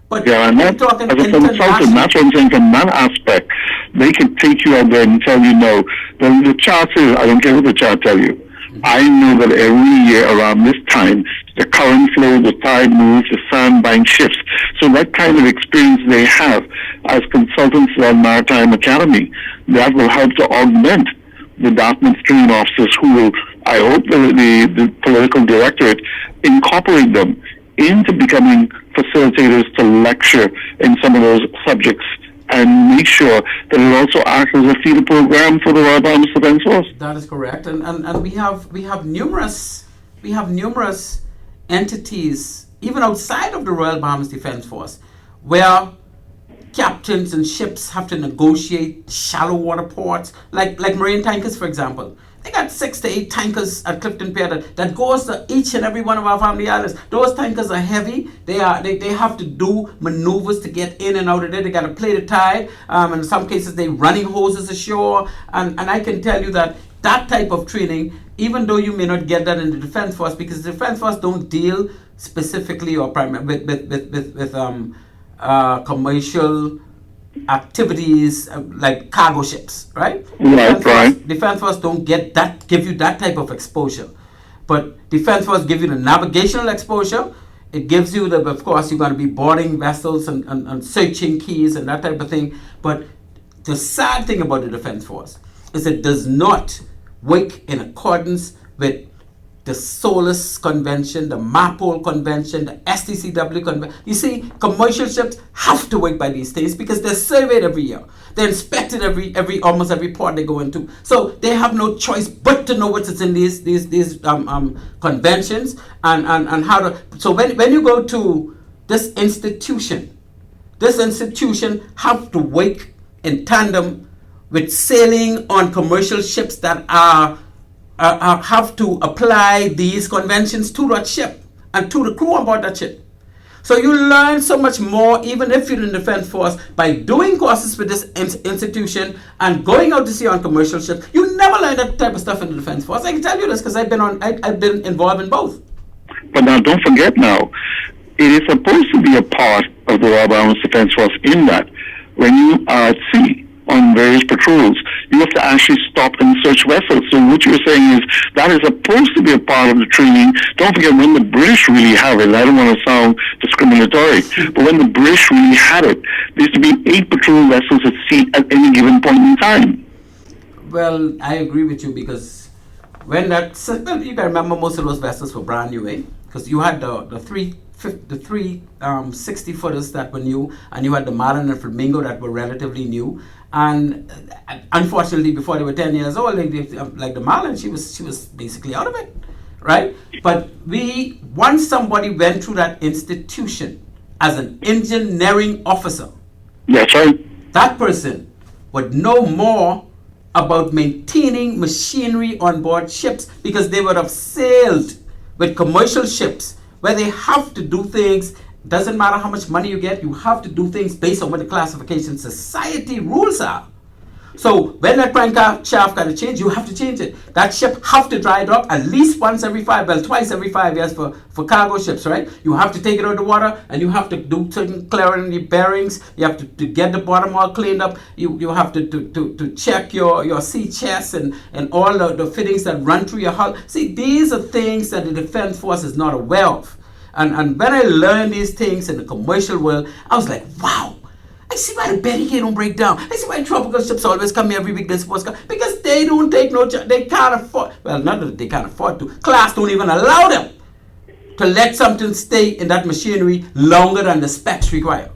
Speaker 9: But
Speaker 10: yeah, and that, as a consultant, that's what I'm saying. From that aspect, they can take you out there and tell you no. The chart says, I don't care what the chart tell you. I know that every year around this time, the current flow, the tide moves, the sandbank shifts. So that kind of experience they have as consultants at Maritime Academy, that will help to augment the Dartmouth training officers who will, I hope the political directorate, incorporate them into becoming facilitators to lecture in some of those subjects and make sure that it also acts as a feeder program for the Royal Bahamas Defence Force.
Speaker 9: That is correct, and we have numerous entities even outside of the Royal Bahamas Defence Force where captains and ships have to negotiate shallow water ports, like marine tankers, for example. They got 6 to 8 tankers at Clifton Pier that goes to each and every one of our family islands. Those tankers are heavy. They have to do maneuvers to get in and out of there. They got to play the tide. In some cases, they running hoses ashore. And I can tell you that type of training, even though you may not get that in the Defense Force, because the Defense Force don't deal specifically or primarily with commercial activities like cargo ships, right? Defense Force don't give you that type of exposure. But Defense Force give you the navigational exposure. It gives you of course, you're going to be boarding vessels and searching keys and that type of thing. But the sad thing about the Defense Force is it does not work in accordance with the SOLAS Convention, the MAPOL Convention, the STCW Convention. You see, commercial ships have to work by these things because they're surveyed every year. They're inspected almost every port they go into. So they have no choice but to know what's in these conventions and how to. So when you go to this institution have to work in tandem with sailing on commercial ships that have to apply these conventions to that ship and to the crew on board that ship. So you learn so much more, even if you're in the Defense Force, by doing courses with this institution and going out to sea on commercial ships. You never learn that type of stuff in the Defense Force. I can tell you this because I've been involved in both.
Speaker 10: But now, don't forget now, it is supposed to be a part of the Royal Bahamas Defense Force in that when you are at sea on various patrols, you have to actually stop and search vessels. So what you're saying is that is supposed to be a part of the training. Don't forget, when the British really have it, I don't want to sound discriminatory, but when the British really had it, there used to be 8 patrol vessels at sea at any given point in time.
Speaker 9: Well, I agree with you because when you got to remember most of those vessels were brand new, eh? Because you had the three 60-footers that were new, and you had the Marlin and Flamingo that were relatively new. And unfortunately, before they were 10 years old, like the Marlin, she was basically out of it, right? But once somebody went through that institution as an engineering officer,
Speaker 10: that's right,
Speaker 9: that person would know more about maintaining machinery on board ships because they would have sailed with commercial ships where they have to do things. Doesn't matter how much money you get, you have to do things based on what the classification society rules are. So when that crank shaft got to change, you have to change it. That ship have to dry dock at least twice every 5 years for cargo ships, right? You have to take it out of the water and you have to do certain clearing the bearings. You have to get the bottom all cleaned up. You have to check your sea chest and all the fittings that run through your hull. See, these are things that the Defense Force is not aware of. And when I learned these things in the commercial world, I was like, wow. I see why the Betty K don't break down. I see why tropical ships always come here every week. They're supposed to come because they don't take no charge. They can't afford. Well, not that they can't afford to. Class don't even allow them to let something stay in that machinery longer than the specs require.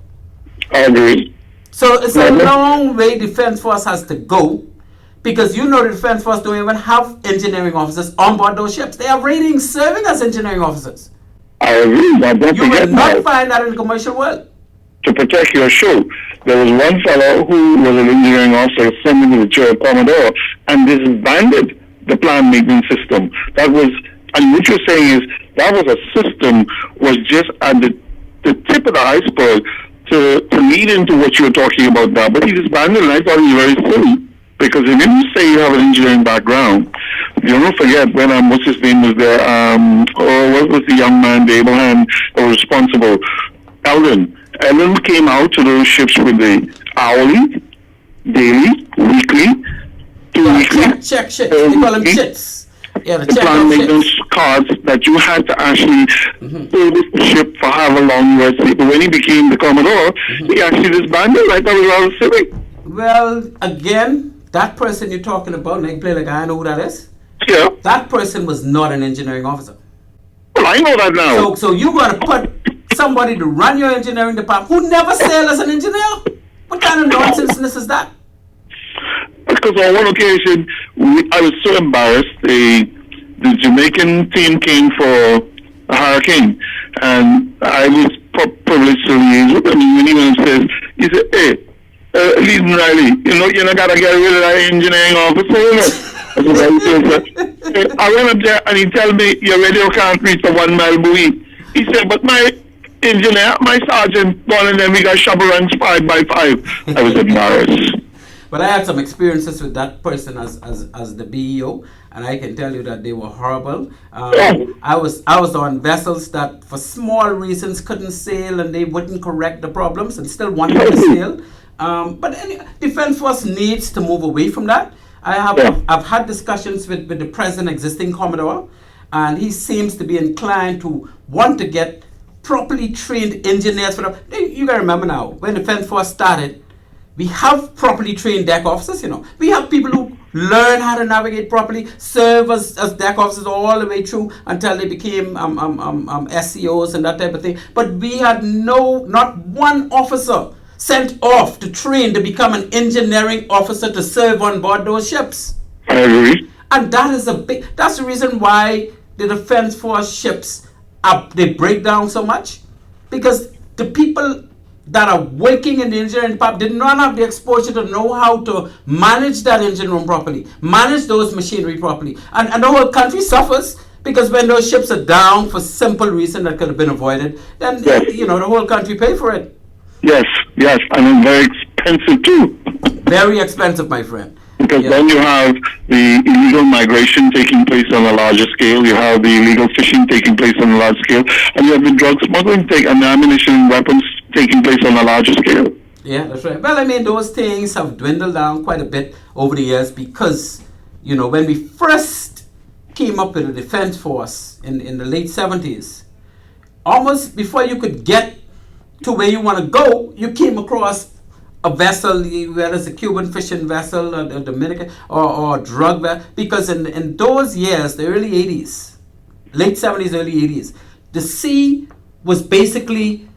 Speaker 10: I agree.
Speaker 9: So it's a long way Defense Force has to go because the Defense Force don't even have engineering officers on board those ships. They have ratings serving as engineering officers.
Speaker 10: I agree.
Speaker 9: You will not find that in the commercial world.
Speaker 10: To protect your show, there was one fellow who was an engineering officer sent me to the chair of Commodore and disbanded the plant maintenance system. And what you're saying is that was a system was just at the tip of the iceberg to lead into what you're talking about now. But he disbanded, and I thought he was very silly because if you say you have an engineering background, you don't forget when what's his name was there? What was the young man, the able hand that was responsible? Ellen came out to those ships with the hourly, daily, weekly, 2 weekly.
Speaker 9: Check shits. They call them shits. Yeah,
Speaker 10: the plant maintenance cards that you had to actually service the ship for however long you were at sea. But when he became the Commodore, he actually disbanded. I thought it was rather silly.
Speaker 9: Well, again, that person you're talking about, like play like I know who that is.
Speaker 10: Yeah.
Speaker 9: That person was not an engineering officer.
Speaker 10: Well, I know that now.
Speaker 9: So you're going to put somebody to run your engineering department who never sailed as an engineer? What kind of nonsense is that?
Speaker 10: Because on one occasion, I was so embarrassed. The Jamaican team came for a hurricane, and I was privileged to liaise with him. And he went upstairs. He said, "Hey, Leading Riley, you're not gotta get rid of that engineering officer, That's what I said. I went up there and he tell me your radio can't reach the 1 mile buoy. He said, but my engineer, my sergeant, one of them, we got shovel runs 5 by 5. I was embarrassed.
Speaker 9: But I had some experiences with that person as the BEO, and I can tell you that they were horrible. I was on vessels that, for small reasons, couldn't sail, and they wouldn't correct the problems, and still wanted to sail. But Defense Force needs to move away from that. I've had discussions with the present existing Commodore, and he seems to be inclined to want to get properly trained engineers for them. You gotta remember now, when Defense Force started, we have properly trained deck officers, We have people who learn how to navigate properly, serve as deck officers all the way through until they became SCOs and that type of thing. But we had not one officer sent off to train to become an engineering officer to serve on board those ships.
Speaker 10: I agree.
Speaker 9: And that's the reason why the Defense Force ships, they break down so much. Because the people that are working in the engineering department did not have the exposure to know how to manage that engine room properly, manage those machinery properly. And the whole country suffers because when those ships are down for simple reason that could have been avoided, then, the whole country pay for it.
Speaker 10: Yes, and it's very expensive too.
Speaker 9: Very expensive, my friend.
Speaker 10: Because then you have the illegal migration taking place on a larger scale, you have the illegal fishing taking place on a large scale, and you have the drug smuggling and the ammunition and weapons taking place on a larger scale.
Speaker 9: Yeah, that's right. Well, those things have dwindled down quite a bit over the years because, when we first came up with the Defense Force in the late 70s, almost before you could get to where you want to go, you came across a vessel, whether it's a Cuban fishing vessel or a Dominican or a drug vessel, because in those years, the early 80s, late 70s, early 80s, the sea was basically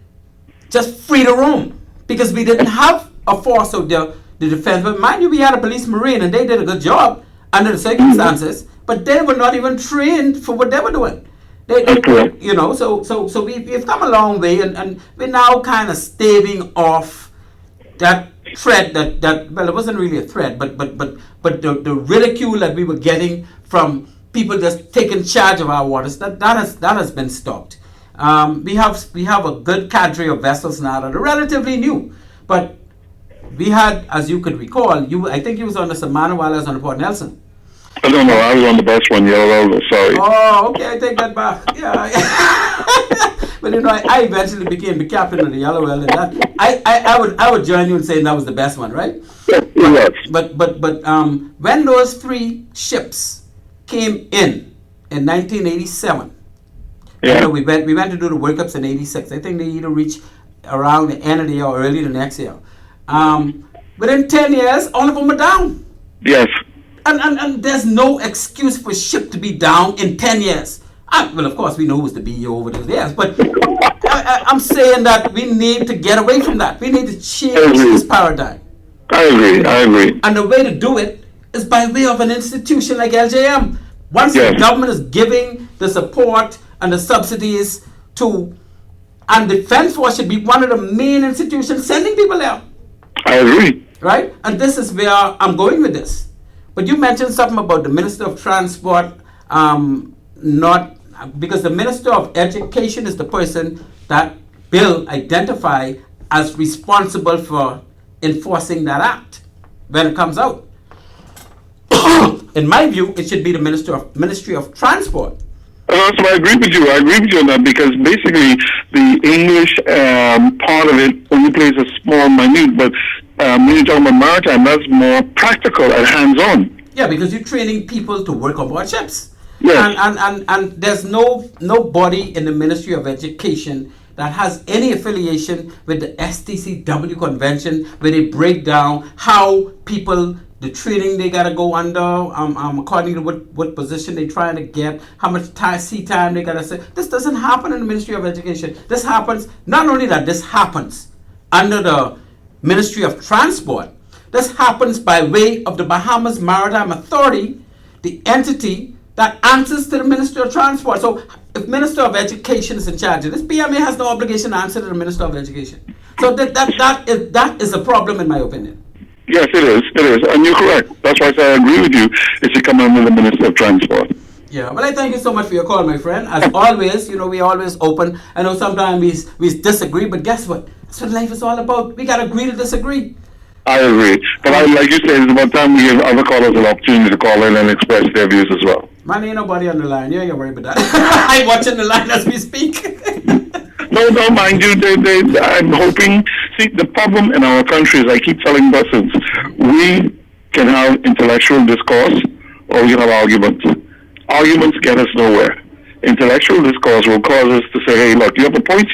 Speaker 9: just free to roam because we didn't have a force of the defense. But mind you, we had a police marine and they did a good job under the circumstances, but they were not even trained for what they were doing. So we've come a long way and we're now kind of staving off that threat that well, it wasn't really a threat, but the ridicule that we were getting from people just taking charge of our waters, that has been stopped. We have a good cadre of vessels now that are relatively new, but we had, as you could recall, I think you was on the Samana while I was on the Port Nelson.
Speaker 10: I don't know. I was on the best one, Yellow Rover. Sorry.
Speaker 9: Oh, okay. I take that back. Yeah. But I eventually became the captain of the Yellow Well, and that I would join you in saying that was the best one, right?
Speaker 10: Yes.
Speaker 9: But when those 3 ships came in 1987, we went to do the World Cups in '86. I think they either reached around the end of the year or early the next year. Within 10 years, all of them are down.
Speaker 10: Yes.
Speaker 9: And there's no excuse for a ship to be down in 10 years. Well, of course, we know who's the BEO over those years, but I'm saying that we need to get away from that. We need to change this paradigm.
Speaker 10: I agree.
Speaker 9: And the way to do it is by way of an institution like LJM. Once the government is giving the support and the subsidies and Defense Force should be one of the main institutions sending people there.
Speaker 10: I agree.
Speaker 9: Right? And this is where I'm going with this. But you mentioned something about the Minister of Transport, because the Minister of Education is the person that Bill identified as responsible for enforcing that act when it comes out. In my view, it should be the Ministry of Transport.
Speaker 10: So I agree with you. On that because basically the English part of it only plays a small minute, but when you're talking about maritime, that's more practical and hands-on.
Speaker 9: Yeah, because you're training people to work on board ships.
Speaker 10: Yes.
Speaker 9: And there's nobody in the Ministry of Education that has any affiliation with the STCW convention where they break down how people, the training they gotta go under, according to what position they're trying to get, how much sea time they gotta say. This doesn't happen in the Ministry of Education. This happens, not only that this happens under the Ministry of Transport, this happens by way of the Bahamas Maritime Authority, the entity that answers to the Minister of Transport. So if Minister of Education is in charge of this, BMA has no obligation to answer to the Minister of Education. So that is a problem in my opinion.
Speaker 10: Yes, it is. It is. And you're correct. That's why I say I agree with you. It should come under the Minister of Transport.
Speaker 9: Yeah, well, I thank you so much for your call, my friend. As always, we always open. I know sometimes we disagree, but guess what? That's what life is all about. We got to agree to disagree.
Speaker 10: I agree. But like you said, it's about time we give other callers an opportunity to call in and express their views as well.
Speaker 9: Man, ain't nobody on the line. You ain't got to worry about that. I'm watching the line as we speak.
Speaker 10: No, mind you, I'm hoping. See, the problem in our country is I keep telling persons, we can have intellectual discourse or we can have arguments. Arguments get us nowhere. Intellectual discourse will cause us to say, hey, look, you have a point,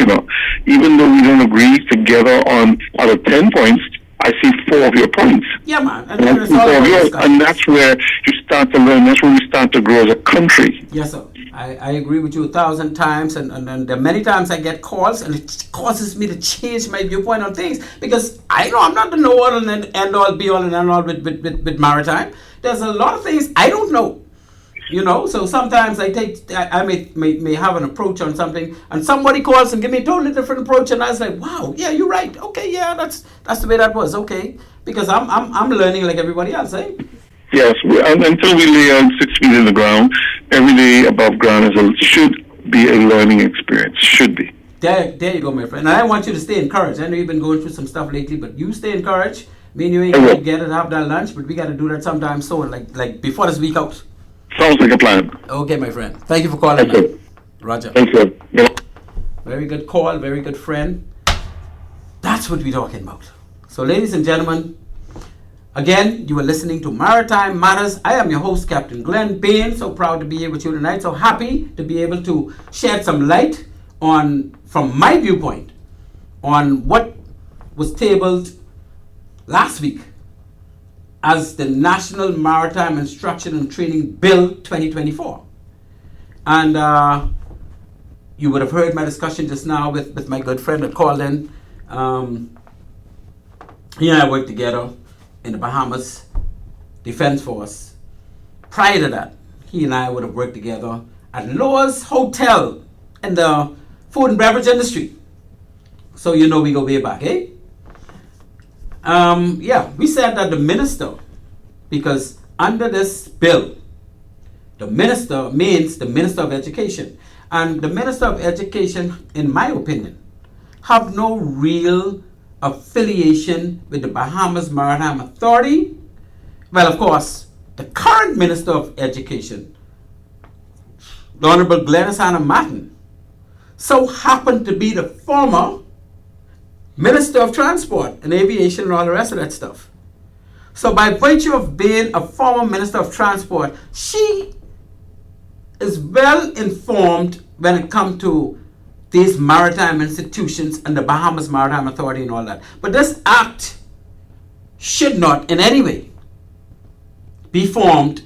Speaker 10: Even though we don't agree together on out of 10 points, I see 4 of your points.
Speaker 9: Yeah, man. And
Speaker 10: that's where you start to learn. That's where we start to grow as a country.
Speaker 9: Yes, sir. I agree with you 1,000 times. And there are many times I get calls, and it causes me to change my viewpoint on things. Because I know I'm not the know-all and end-all, be-all and end-all with maritime. There's a lot of things I don't know. So sometimes I may have an approach on something, and somebody calls and give me a totally different approach, and I was like, wow, yeah, you're right. Okay, yeah, that's the way that was. Okay, because I'm learning like everybody else, eh?
Speaker 10: Yes, until we lay out 6 feet in the ground, every day above ground should be a learning experience. Should be.
Speaker 9: There you go, my friend. And I want you to stay encouraged. I know you've been going through some stuff lately, but you stay encouraged. Me and you ain't gonna get it, have that lunch, but we got to do that sometime soon, like before this week out.
Speaker 10: Sounds like a plan.
Speaker 9: Okay, my friend. Thank you for calling.
Speaker 10: Thank you.
Speaker 9: Roger.
Speaker 10: Thank you. Yeah.
Speaker 9: Very good call. Very good friend. That's what we're talking about. So, ladies and gentlemen, again, you are listening to Maritime Matters. I am your host, Captain Glenn Bain. So proud to be here with you tonight. So happy to be able to shed some light from my viewpoint, on what was tabled last week as the National Maritime Instruction and Training Bill 2024. And you would have heard my discussion just now with my good friend that called in. He and I worked together in the Bahamas Defense Force. Prior to that, he and I would have worked together at Lowe's Hotel in the food and beverage industry. So we go way back, eh? We said that the minister, because under this bill, the minister means the Minister of Education. And the Minister of Education, in my opinion, have no real affiliation with the Bahamas Maritime Authority. Well, of course, the current Minister of Education, the Honorable Glennis Martin, so happened to be the former Minister of Transport and Aviation and all the rest of that stuff. So by virtue of being a former Minister of Transport, she is well informed when it comes to these maritime institutions and the Bahamas Maritime Authority and all that. But this act should not in any way be formed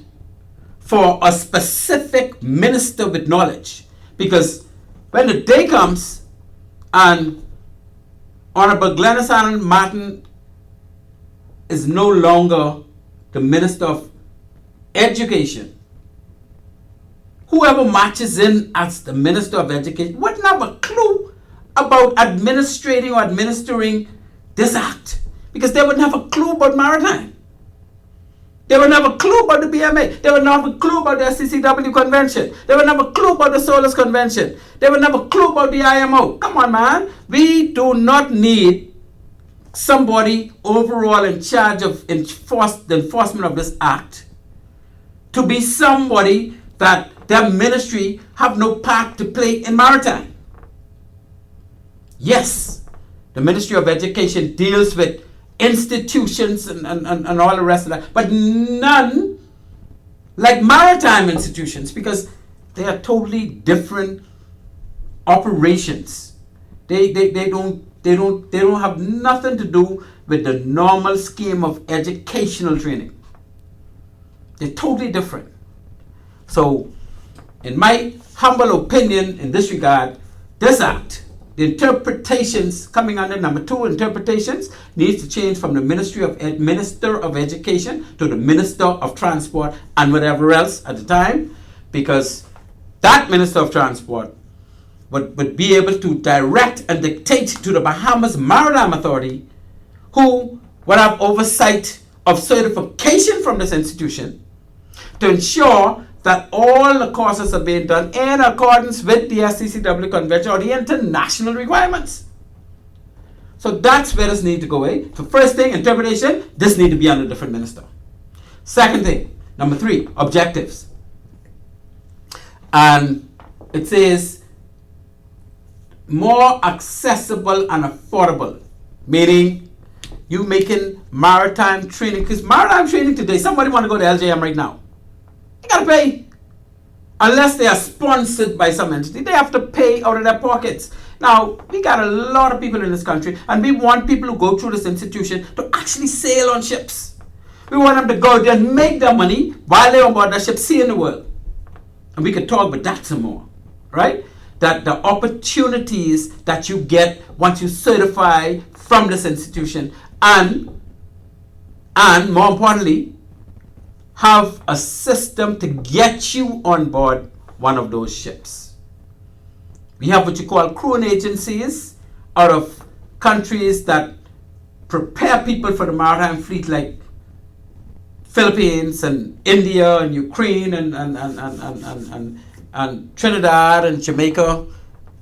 Speaker 9: for a specific minister with knowledge. Because when the day comes and Honorable Glennis Martin is no longer the Minister of Education, whoever marches in as the Minister of Education wouldn't have a clue about administrating or administering this act, because they wouldn't have a clue about maritime. They wouldn't have a clue about the BMA. They wouldn't have a clue about the SCCW Convention. They wouldn't have a clue about the SOLAS Convention. They wouldn't have a clue about the IMO. Come on, man. We do not need somebody overall in charge of the enforcement of this act to be somebody that their ministry have no part to play in maritime. Yes, the Ministry of Education deals with institutions and all the rest of that, but none like maritime institutions, because they are totally different operations. They don't have nothing to do with the normal scheme of educational training. They're totally different. So, in my humble opinion in this regard, this act, the interpretations coming under number 2, interpretations, needs to change from the Minister of Education to the Minister of Transport and whatever else at the time, because that Minister of Transport would be able to direct and dictate to the Bahamas Maritime Authority, who would have oversight of certification from this institution to ensure that all the courses are being done in accordance with the SCCW Convention or the international requirements. So that's where this needs to go away. So first thing, interpretation, this needs to be under a different minister. Second thing, number 3, objectives. And it says more accessible and affordable, meaning you making maritime training, because maritime training today, somebody want to go to LJM right now, you gotta pay. Unless they are sponsored by some entity, they have to pay out of their pockets. Now, we got a lot of people in this country, and we want people who go through this institution to actually sail on ships. We want them to go there and make their money while they're on board that ship, seeing the world. And we could talk about that some more, right? That the opportunities that you get once you certify from this institution, and more importantly, have a system to get you on board one of those ships. We have what you call crewing agencies out of countries that prepare people for the maritime fleet, like Philippines and India and Ukraine and Trinidad and Jamaica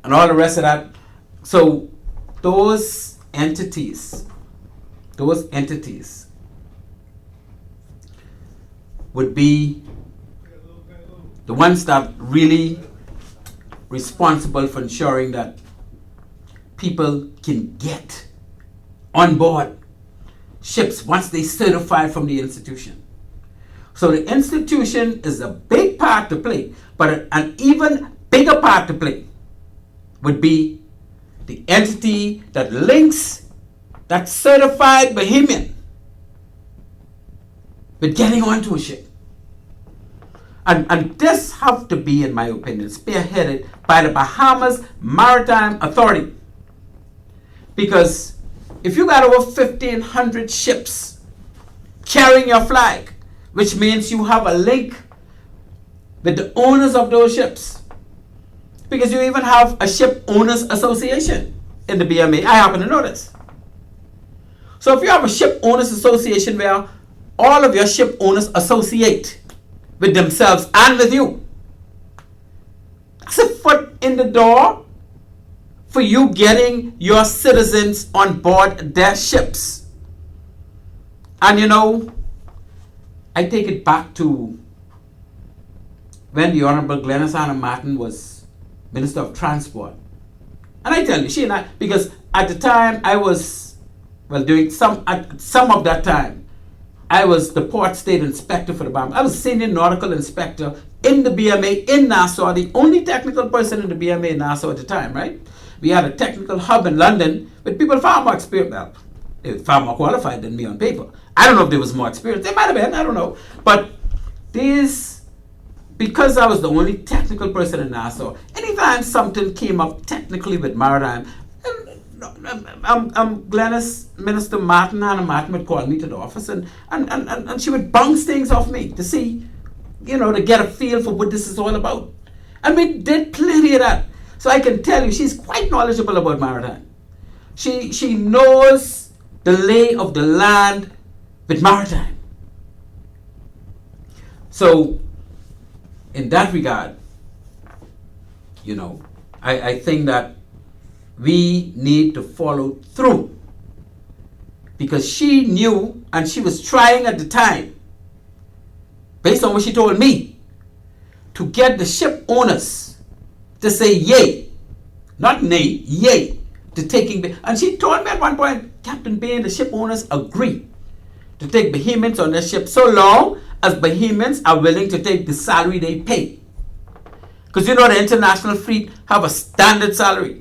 Speaker 9: and all the rest of that. So those entities would be the ones that really responsible for ensuring that people can get on board ships once they certify from the institution. So the institution is a big part to play, but an even bigger part to play would be the entity that links that certified Bahamian with getting onto a ship. And this have to be, in my opinion, spearheaded by the Bahamas Maritime Authority. Because if you got over 1,500 ships carrying your flag, which means you have a link with the owners of those ships. Because you even have a ship owners association in the BMA. I happen to know this. So if you have a ship owners association where all of your ship owners associate with themselves and with you, that's a foot in the door for you getting your citizens on board their ships. And you know, I take it back to when the Honorable Glennis Martin was Minister of Transport. And I tell you, she and I, because at the time I was, doing some of that time, I was the Port State Inspector for the Bahamas. I was Senior Nautical Inspector in the BMA in Nassau, the only technical person in the BMA in Nassau at the time, right? We had a technical hub in London with people far more experienced, well, they were far more qualified than me on paper. I don't know if there was more experience. They might have been, I don't know. But because I was the only technical person in Nassau, anytime something came up technically with maritime, Glennis, Minister Hannah Martin would call me to the office and she would bounce things off me to see, to get a feel for what this is all about. And we did plenty of that. So I can tell you, she's quite knowledgeable about maritime. She knows the lay of the land with maritime. So in that regard, I think that we need to follow through, because she knew and she was trying at the time, based on what she told me, to get the ship owners to say yay, not nay, yay, to taking, and she told me at one point, Captain Bay and the ship owners agree to take Bahamians on their ship so long as Bahamians are willing to take the salary they pay. Because the international fleet have a standard salary.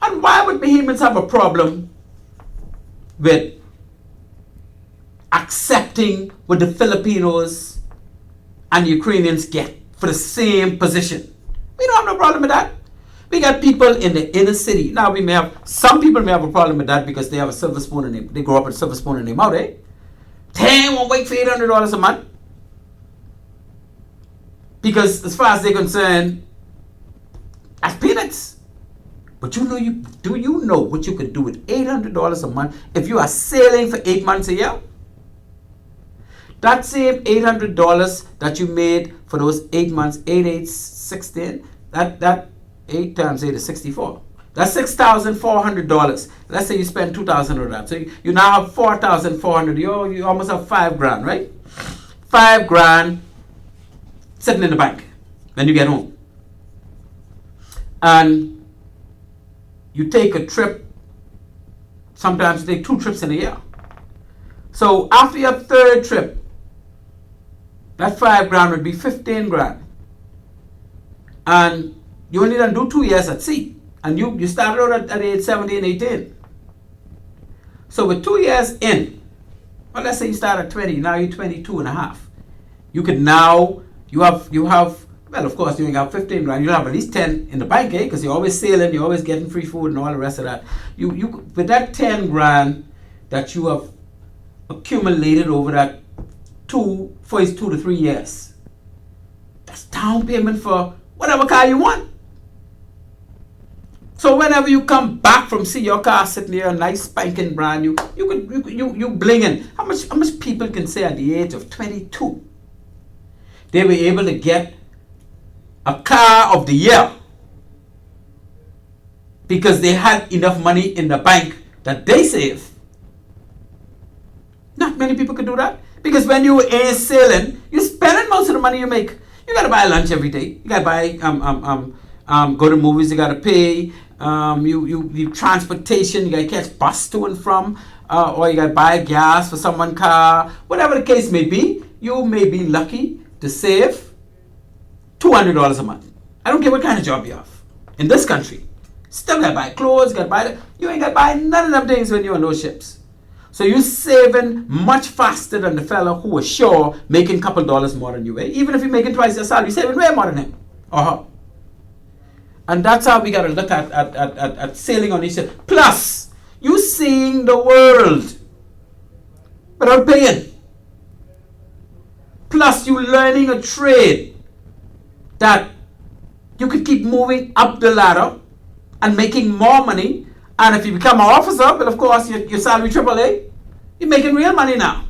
Speaker 9: And why would Bahamians have a problem with accepting what the Filipinos and Ukrainians get for the same position? We don't have no problem with that. We got people in the inner city. Now some people may have a problem with that because they have a silver spoon in them. They grow up with a silver spoon in their mouth, eh? They won't wait for $800 a month. Because as far as they're concerned, that's peanuts. But do you know what you could do with $800 a month if you are sailing for 8 months a year? That same $800 that you made for those 8 months, 8, 8, 16, that 8 times 8 is 64. That's $6,400. Let's say you spend $2,000 of that. So you now have $4,400. You almost have $5,000, right? $5,000 sitting in the bank when you get home. And you take a trip, sometimes you take 2 trips in a year. So after your 3rd trip, that $5,000 would be $15,000. And you only done do 2 years at sea. And you started out at age 17, 18. So with 2 years in, well, let's say you start at 20, now you're 22 and a half. You could now, you have, well, of course, you only have $15,000. You'll have at least 10 in the bank, eh? Because you're always sailing, you're always getting free food and all the rest of that. You with that $10,000 that you have accumulated over that first 2 to 3 years, that's down payment for whatever car you want. So whenever you come back from sea, your car sitting there, nice spanking brand new, you blinging. How much people can say at the age of 22 they were able to get a car of the year because they had enough money in the bank that they save? Not many people could do that, because when you are sailing, you're spending most of the money you make. You gotta buy lunch every day. You gotta buy go to movies. You gotta pay. You transportation. You gotta catch bus to and from, or you gotta buy gas for someone's car. Whatever the case may be, you may be lucky to save $200 a month. I don't care what kind of job you have in this country. Still gotta buy clothes. You ain't gotta buy none of them things when you're on those ships. So you're saving much faster than the fella who is sure making a couple dollars more than you. Eh? Even if you're making twice your salary, you're saving way more than him or her. And that's how we got to look at sailing on these ships. Plus, you seeing the world without paying. Plus, you learning a trade that you could keep moving up the ladder and making more money. And if you become an officer, well, of course, your salary AAA, you're making real money now.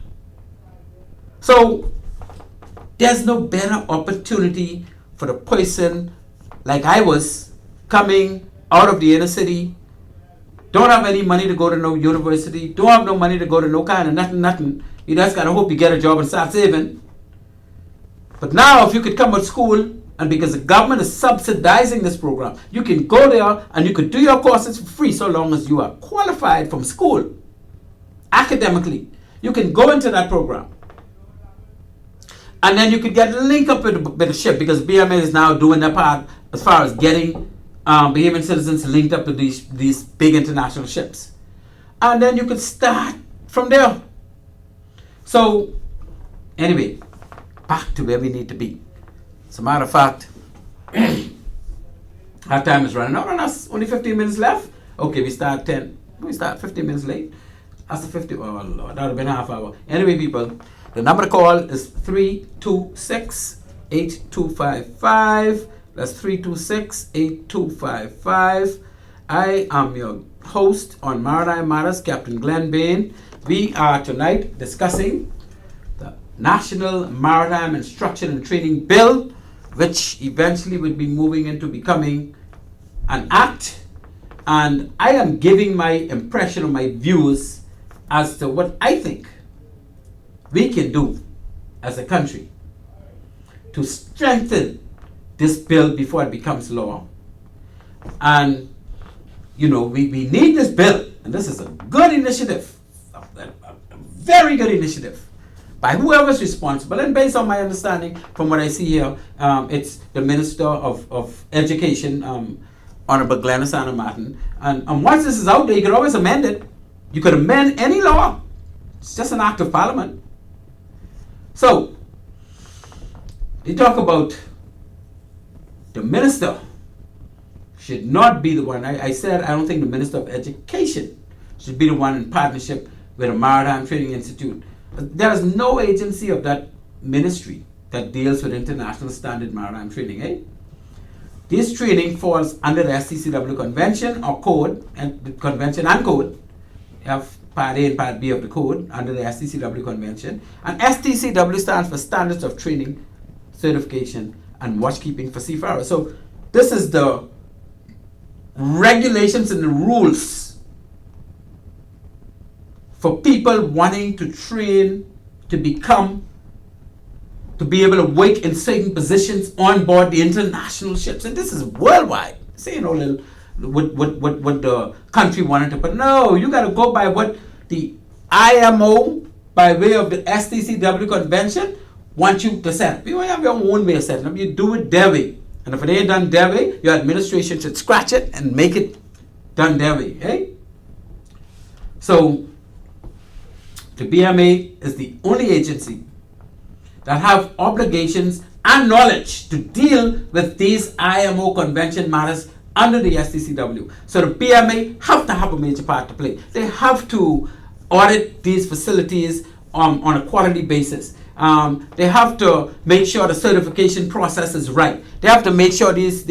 Speaker 9: So there's no better opportunity for the person like I was, coming out of the inner city, don't have any money to go to no university, don't have no money to go to no kind of nothing. You just got to hope you get a job and start saving. But now if you could come to school, and because the government is subsidizing this program, you can go there and you could do your courses for free so long as you are qualified from school. Academically, you can go into that program. And then you could get linked up with the ship, because BMA is now doing their part as far as getting Bahamian citizens linked up to these big international ships. And then you could start from there. So, anyway, back to where we need to be. As a matter of fact, our time is running out on us. Only 15 minutes left. Okay, we start 15 minutes late. That's the 50. Oh, Lord, that would have been half hour. Anyway, people, the number to call is 326-8255. That's 326-8255. I am your host on Maritime Matters, Captain Glenn Bain. We are tonight discussing the National Maritime Instruction and Training Bill, which eventually will be moving into becoming an act. And I am giving my impression or my views as to what I think we can do as a country to strengthen this bill before it becomes law. And, you know, we need this bill. And this is a good initiative, a very good initiative, by whoever's responsible. And based on my understanding from what I see here, it's the Minister of Education, Honorable Glennis Martin. And once this is out there, you can always amend it. You could amend any law. It's just an act of parliament. So, you talk about the minister should not be the one. I said I don't think the Minister of Education should be the one in partnership with a Maritime Training Institute. There is no agency of that ministry that deals with international standard maritime training, eh? this training falls under the STCW Convention or Code, and the Convention and Code. You have Part A and Part B of the Code under the STCW Convention. And STCW stands for Standards of Training, Certification, and Watchkeeping for Seafarers. So this is the regulations and the rules for people wanting to train to be able to work in certain positions on board the international ships. And this is worldwide. Say, what the country wanted to, but no, you got to go by what the IMO, by way of the STCW Convention, want you to set up. You have your own way of setting up. You do it their way. And if it ain't done their way, your administration should scratch it and make it done their way. Eh? So, the BMA is the only agency that have obligations and knowledge to deal with these IMO convention matters under the STCW. So the BMA have to have a major part to play. They have to audit these facilities on a quarterly basis. They have to make sure the certification process is right. They have to make sure these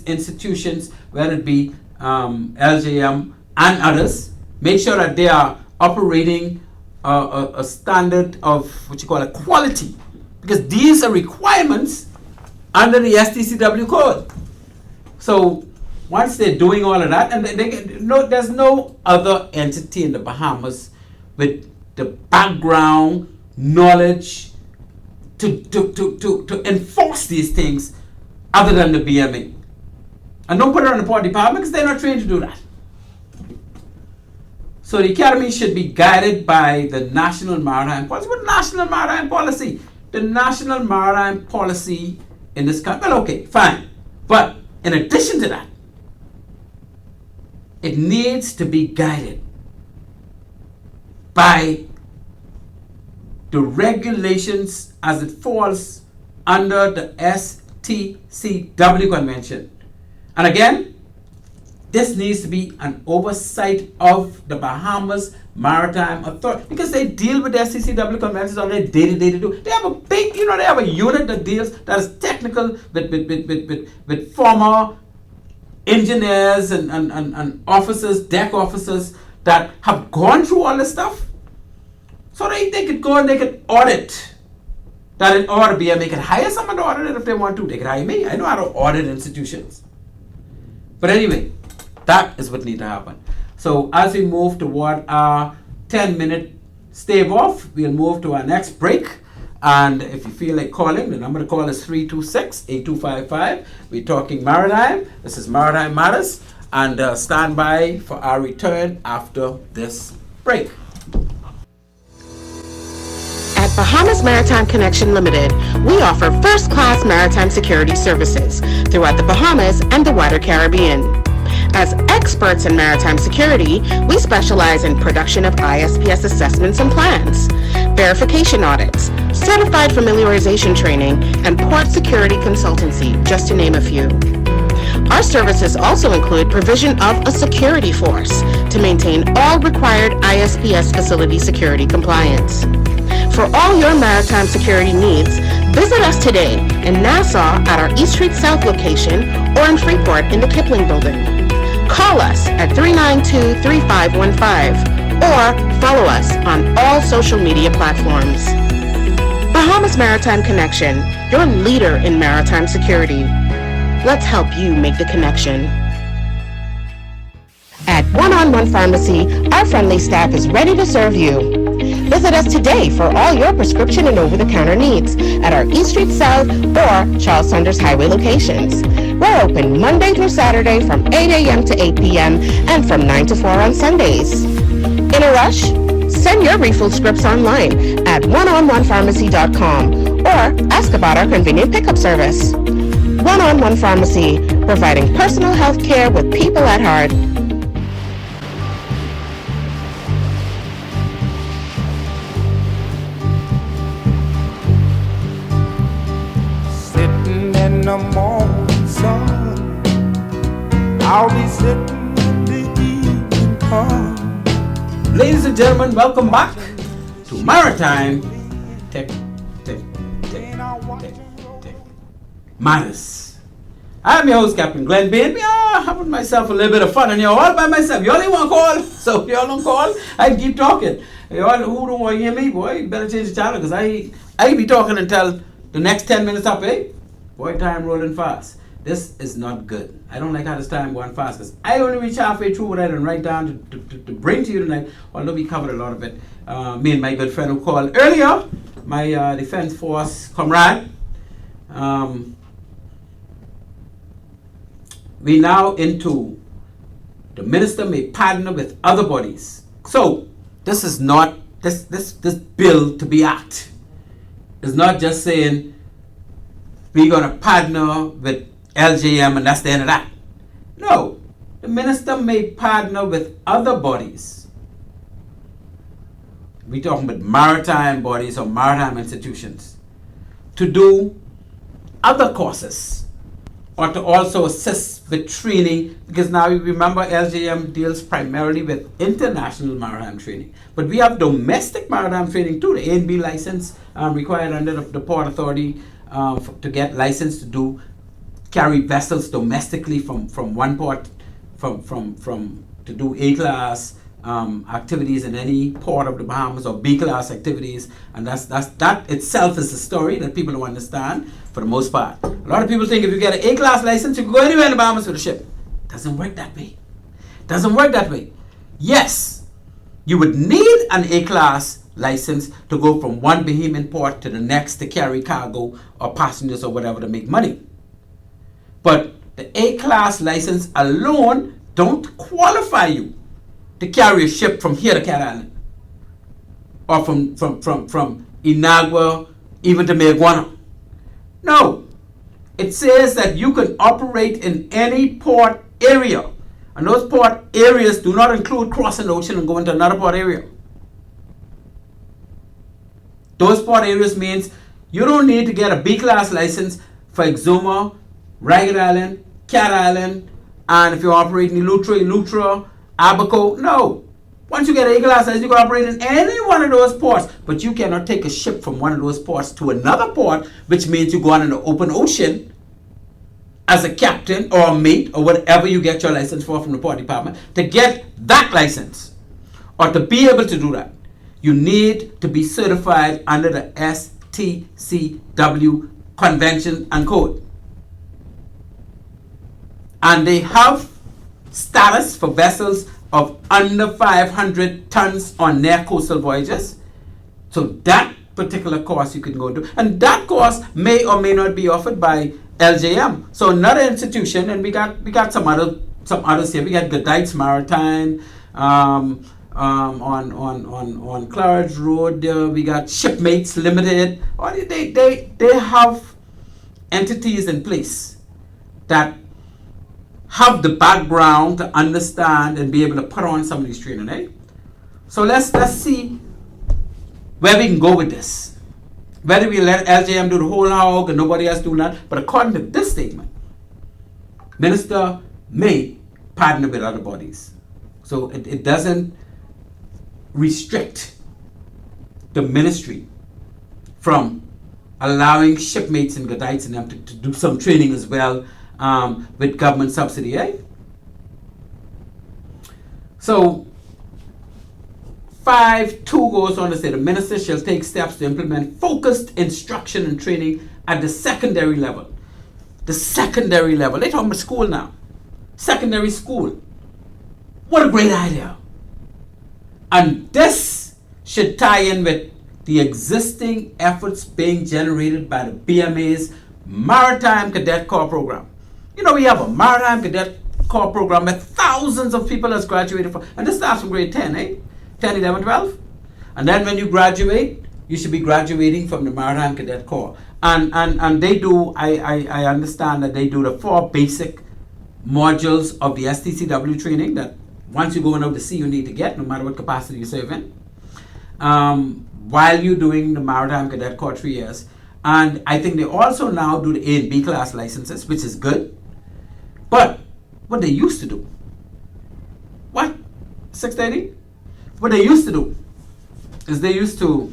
Speaker 9: institutions, whether it be LJM and others, make sure that they are operating a standard of what you call a quality. Because these are requirements under the STCW code. So once they're doing all of that, and there's no other entity in the Bahamas with the background knowledge to enforce these things other than the BMA. And don't put it on the Port Department because they're not trained to do that. So the Academy should be guided by the National Maritime Policy. What National Maritime Policy? The National Maritime Policy in this country. Well, okay, fine. But in addition to that, it needs to be guided by the regulations as it falls under the STCW Convention. And again, this needs to be an oversight of the Bahamas Maritime Authority because they deal with the STCW conventions on their day-to-day to do. They have a big, they have a unit that deals, that is technical with former engineers and officers, deck officers that have gone through all this stuff. So they could go and they could audit that in order to be, and they could hire someone to audit it if they want to. They could hire me. I know how to audit institutions. But anyway, that is what needs to happen. So as we move toward our 10-minute stave off, we'll move to our next break. And if you feel like calling, the number to call is 326-8255. We're talking maritime. This is Maritime Matters. And stand by for our return after this break.
Speaker 4: At Bahamas Maritime Connection Limited, we offer first-class maritime security services throughout the Bahamas and the wider Caribbean. As experts in maritime security, we specialize in production of ISPS assessments and plans, verification audits, certified familiarization training, and port security consultancy, just to name a few. Our services also include provision of a security force to maintain all required ISPS facility security compliance. For all your maritime security needs, visit us today in Nassau at our East Street South location or in Freeport in the Kipling Building. Call us at 392-3515 or follow us on all social media platforms. Bahamas Maritime Connection, your leader in maritime security. Let's help you make the connection. At One-on-One Pharmacy, our friendly staff is ready to serve you. Visit us today for all your prescription and over-the-counter needs at our East Street South or Charles Saunders Highway locations. We're open Monday through Saturday from 8 a.m. to 8 p.m. and from 9 to 4 on Sundays. In a rush? Send your refill scripts online at oneononepharmacy.com or ask about our convenient pickup service. One-on-One Pharmacy, providing personal health care with people at heart.
Speaker 1: Sitting in the morning sun, I'll be sitting when the evening comes.
Speaker 9: Ladies and gentlemen, welcome back to Maritime Matters. I'm your host, Captain Glenn Bain. Having myself a little bit of fun, and you're all by myself. You all ain't want to call, so if y'all don't call, I can keep talking. Y'all who don't want to hear me, boy, you better change the channel, because I be talking until the next 10 minutes up, eh? Boy, time rolling fast. This is not good. I don't like how this time going fast, because I only reach halfway through what I done write down to bring to you tonight, although we covered a lot of it. Me and my good friend who called earlier, my Defense Force comrade. We now into the minister may partner with other bodies. So this is not this bill to be act. It's not just saying we're gonna partner with LJM and that's the end of that. No, the minister may partner with other bodies. We're talking about maritime bodies or maritime institutions to do other courses, or to also assist with training, because now you remember LJM deals primarily with international maritime training. But we have domestic maritime training too, the A&B license required under the Port Authority to get licensed to carry vessels domestically from one port, to do A-class activities in any port of the Bahamas, or B-class activities, and that itself is a story that people don't understand for the most part. A lot of people think if you get an A-class license, you can go anywhere in the Bahamas with a ship. Doesn't work that way. Doesn't work that way. Yes, you would need an A-class license to go from one Bahamian port to the next to carry cargo or passengers or whatever to make money. But the A-class license alone don't qualify you to carry a ship from here to Cat Island, or from Inagua even to Mayaguana. No, it says that you can operate in any port area, and those port areas do not include crossing the ocean and going to another port area. Those port areas means you don't need to get a B-class license for Exuma, Ragged Island, Cat Island, and if you're operating Eleuthera, Abaco. No. Once you get an A-class license, you can operate in any one of those ports, but you cannot take a ship from one of those ports to another port, which means you go on in the open ocean as a captain or a mate or whatever you get your license for from the port department. To get that license, or to be able to do that, you need to be certified under the STCW Convention and Code. And they have status for vessels of under 500 tons on their coastal voyages. So that particular course you can go to, and that course may or may not be offered by LJM. So another institution, and we got some others here. We got Godites Maritime on Claridge Road. We got Shipmates Limited. Or they have entities in place that have the background to understand and be able to put on some of these training, eh? So let's see where we can go with this. Whether we let LJM do the whole hog and nobody else do that, but according to this statement, minister may partner with other bodies. So it doesn't restrict the ministry from allowing shipmates and Godites and them to do some training as well, with government subsidy, eh? So 5.2 goes on to say the minister shall take steps to implement focused instruction and training at the secondary level. The secondary level. They're talking about school now. Secondary school. What a great idea. And this should tie in with the existing efforts being generated by the BMA's Maritime Cadet Corps program. You know, we have a Maritime Cadet Corps program with thousands of people that's graduated from, and this starts from grade 10, eh? 10, 11, 12. And then when you graduate, you should be graduating from the Maritime Cadet Corps. And they do, I understand that they do the 4 basic modules of the STCW training that once you go out to sea you need to get, no matter what capacity you serve in, while you're doing the Maritime Cadet Corps 3 years. And I think they also now do the A and B class licenses, which is good. But what they used to do, what? 630? What they used to do is they used to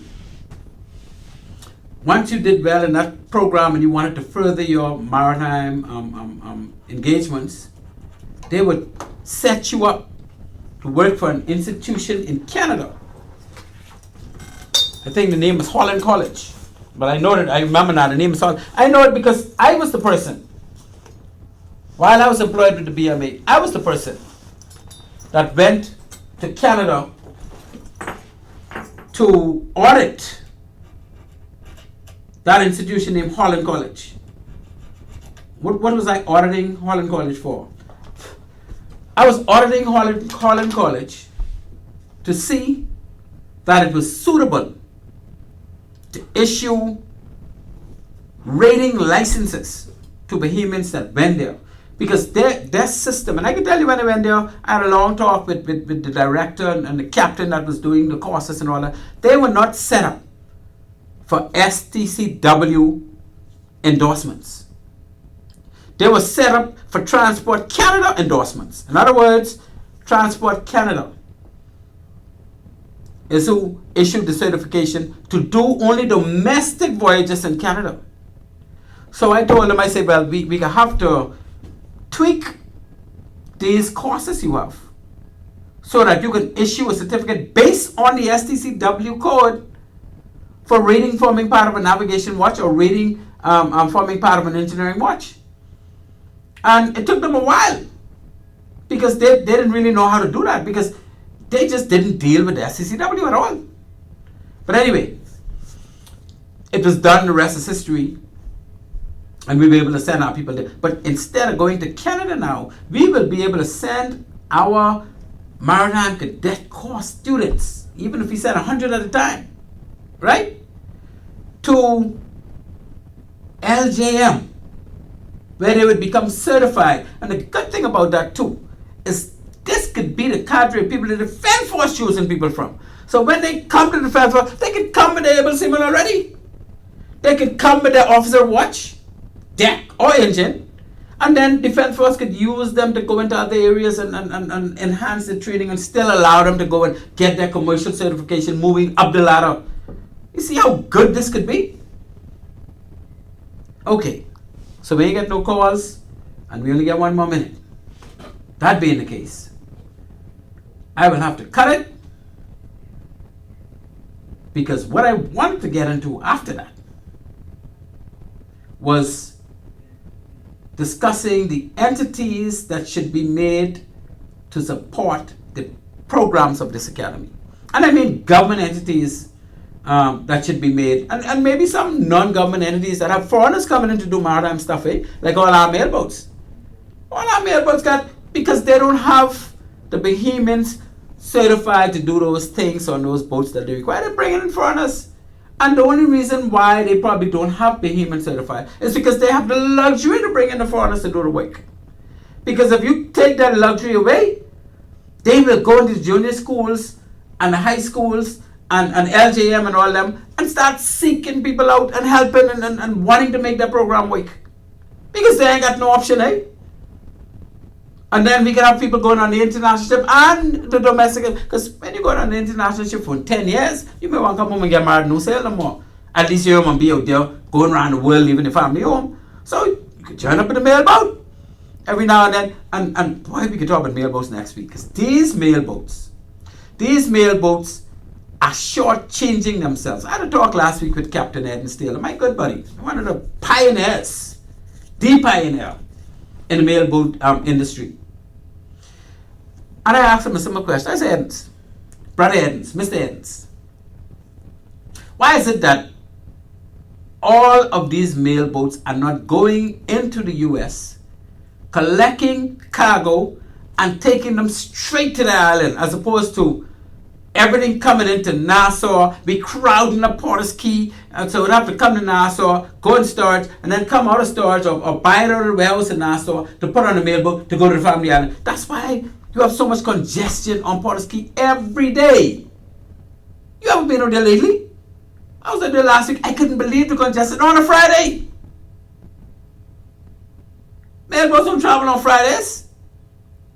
Speaker 9: once you did well in that program and you wanted to further your maritime engagements, they would set you up to work for an institution in Canada. I think the name is Holland College, but I remember now the name is Holland. I know it because I was the person, while I was employed with the BMA, I was the person that went to Canada to audit that institution named Holland College. What was I auditing Holland College for? I was auditing Holland College to see that it was suitable to issue rating licenses to Bahamians that went there. Because their system, and I can tell you when I went there, I had a long talk with the director and the captain that was doing the courses and all that. They were not set up for STCW endorsements. They were set up for Transport Canada endorsements. In other words, Transport Canada is who issued the certification to do only domestic voyages in Canada. So I told them, I said, well, we have to tweak these courses you have so that you can issue a certificate based on the STCW code for rating forming part of a navigation watch or rating forming part of an engineering watch. And it took them a while because they didn't really know how to do that because they just didn't deal with the STCW at all. But anyway, it was done, the rest is history. And we were able to send our people there. But instead of going to Canada now, we will be able to send our maritime cadet course students, even if we send 100 at a time, right, to LJM, where they would become certified. And the good thing about that too is this could be the cadre of people the Defense Force choosing people from. So when they come to the Defense Force, they can come with their able seaman already. They can come with their officer watch, deck or engine, and then Defense Force could use them to go into other areas and enhance the training and still allow them to go and get their commercial certification moving up the ladder. You see how good this could be? Okay, so we ain't get no calls and we only get 1 more minute. That being the case, I will have to cut it because what I wanted to get into after that was discussing the entities that should be made to support the programs of this academy. And I mean government entities that should be made, and maybe some non-government entities that have foreigners coming in to do maritime stuff, like all our mailboats. All our mailboats got, because they don't have the Bahamians certified to do those things on those boats that they require, they're bringing in foreigners. And the only reason why they probably don't have Bahamian certified is because they have the luxury to bring in the foreigners to do the work. Because if you take that luxury away, they will go into the junior schools and the high schools and LJM and all them and start seeking people out and helping and wanting to make that program work. Because they ain't got no option, And then we can have people going on the international ship and the domestic. Because when you go on the international ship for 10 years, you may want to come home and get married, no sale no more. At least you're going to be out there going around the world, leaving the family home. So you could join up in the mailboat every now and then. And boy, we could talk about mailboats next week. Because these mailboats are shortchanging themselves. I had a talk last week with Captain Ed and Steele, my good buddy, one of the pioneers, the pioneer in the mailboat industry. And I asked him a simple question. I said, Edens, Brother Edens, Mr. Edens, why is it that all of these mailboats are not going into the US, collecting cargo and taking them straight to the island, as opposed to everything coming into Nassau, be crowding up Porter's Key, and so we'd have to come to Nassau, go in storage, and then come out of storage or buy it out of the warehouse in Nassau to put on a mailboat to go to the family island. That's why you have so much congestion on Porter's Key every day. You haven't been out there lately? I was out there last week. I couldn't believe the congestion on a Friday. Mailboats don't travel on Fridays.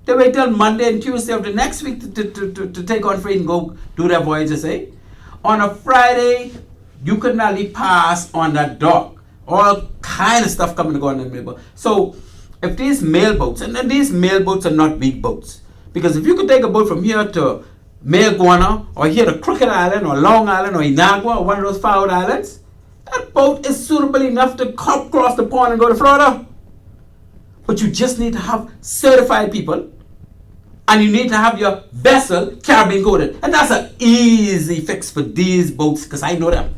Speaker 9: They wait till Monday and Tuesday of the next week to take on freight and go do their voyages, On a Friday, you could not pass on that dock. All kind of stuff coming to go on the mailboat. So if these mailboats, and then these mailboats are not big boats, because if you could take a boat from here to Mayaguana, or here to Crooked Island, or Long Island, or Inagua, or one of those Forward Islands, that boat is suitable enough to cross the pond and go to Florida. But you just need to have certified people, and you need to have your vessel Caribbean coded. And that's an easy fix for these boats, because I know them.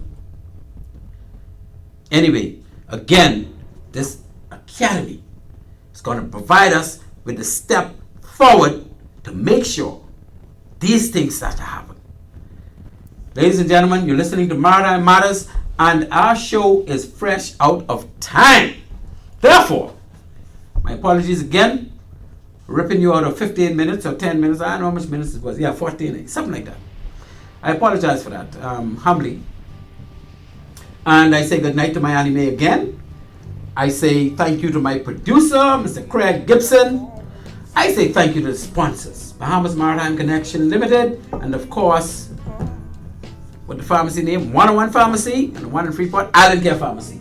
Speaker 9: Anyway, again, this academy is going to provide us with a step forward to make sure these things start to happen. Ladies and gentlemen, you're listening to Maritime Matters, and our show is fresh out of time. Therefore, my apologies again, ripping you out of 15 minutes or 10 minutes. I don't know how much minutes it was. Yeah, 14, something like that. I apologize for that, humbly. And I say good night to my anime again. I say thank you to my producer, Mr. Craig Gibson. I say thank you to the sponsors, Bahamas Maritime Connection Limited, and of course, what the pharmacy name, 101 Pharmacy, and the one in Freeport, Island Care Pharmacy.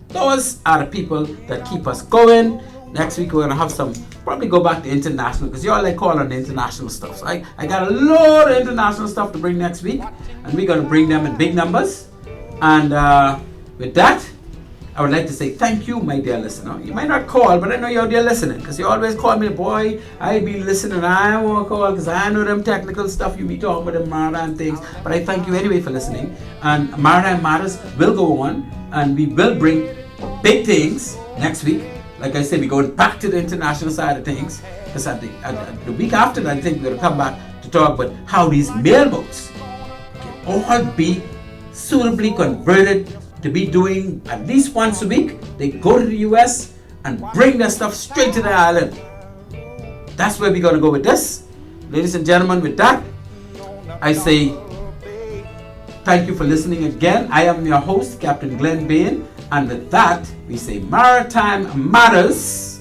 Speaker 9: Those are the people that keep us going. Next week we're going to have some, probably go back to international, because y'all like calling the international stuff. So I got a lot of international stuff to bring next week, and we're going to bring them in big numbers. And with that, I would like to say thank you, my dear listener. You might not call, but I know you're out there listening, because you always call me, boy, I be listening, I won't call, because I know them technical stuff you be talking about, them maritime things. But I thank you anyway for listening. And Maritime Matters will go on, and we will bring big things next week. Like I said, we're going back to the international side of things, because the week after that, I think we're going to come back to talk about how these mailboats can all be suitably converted to be doing at least once a week. They go to the US and bring their stuff straight to the island. That's where we're going to go with this. Ladies and gentlemen, with that, I say thank you for listening again. I am your host, Captain Glenn Bain. And with that, we say Maritime Matters.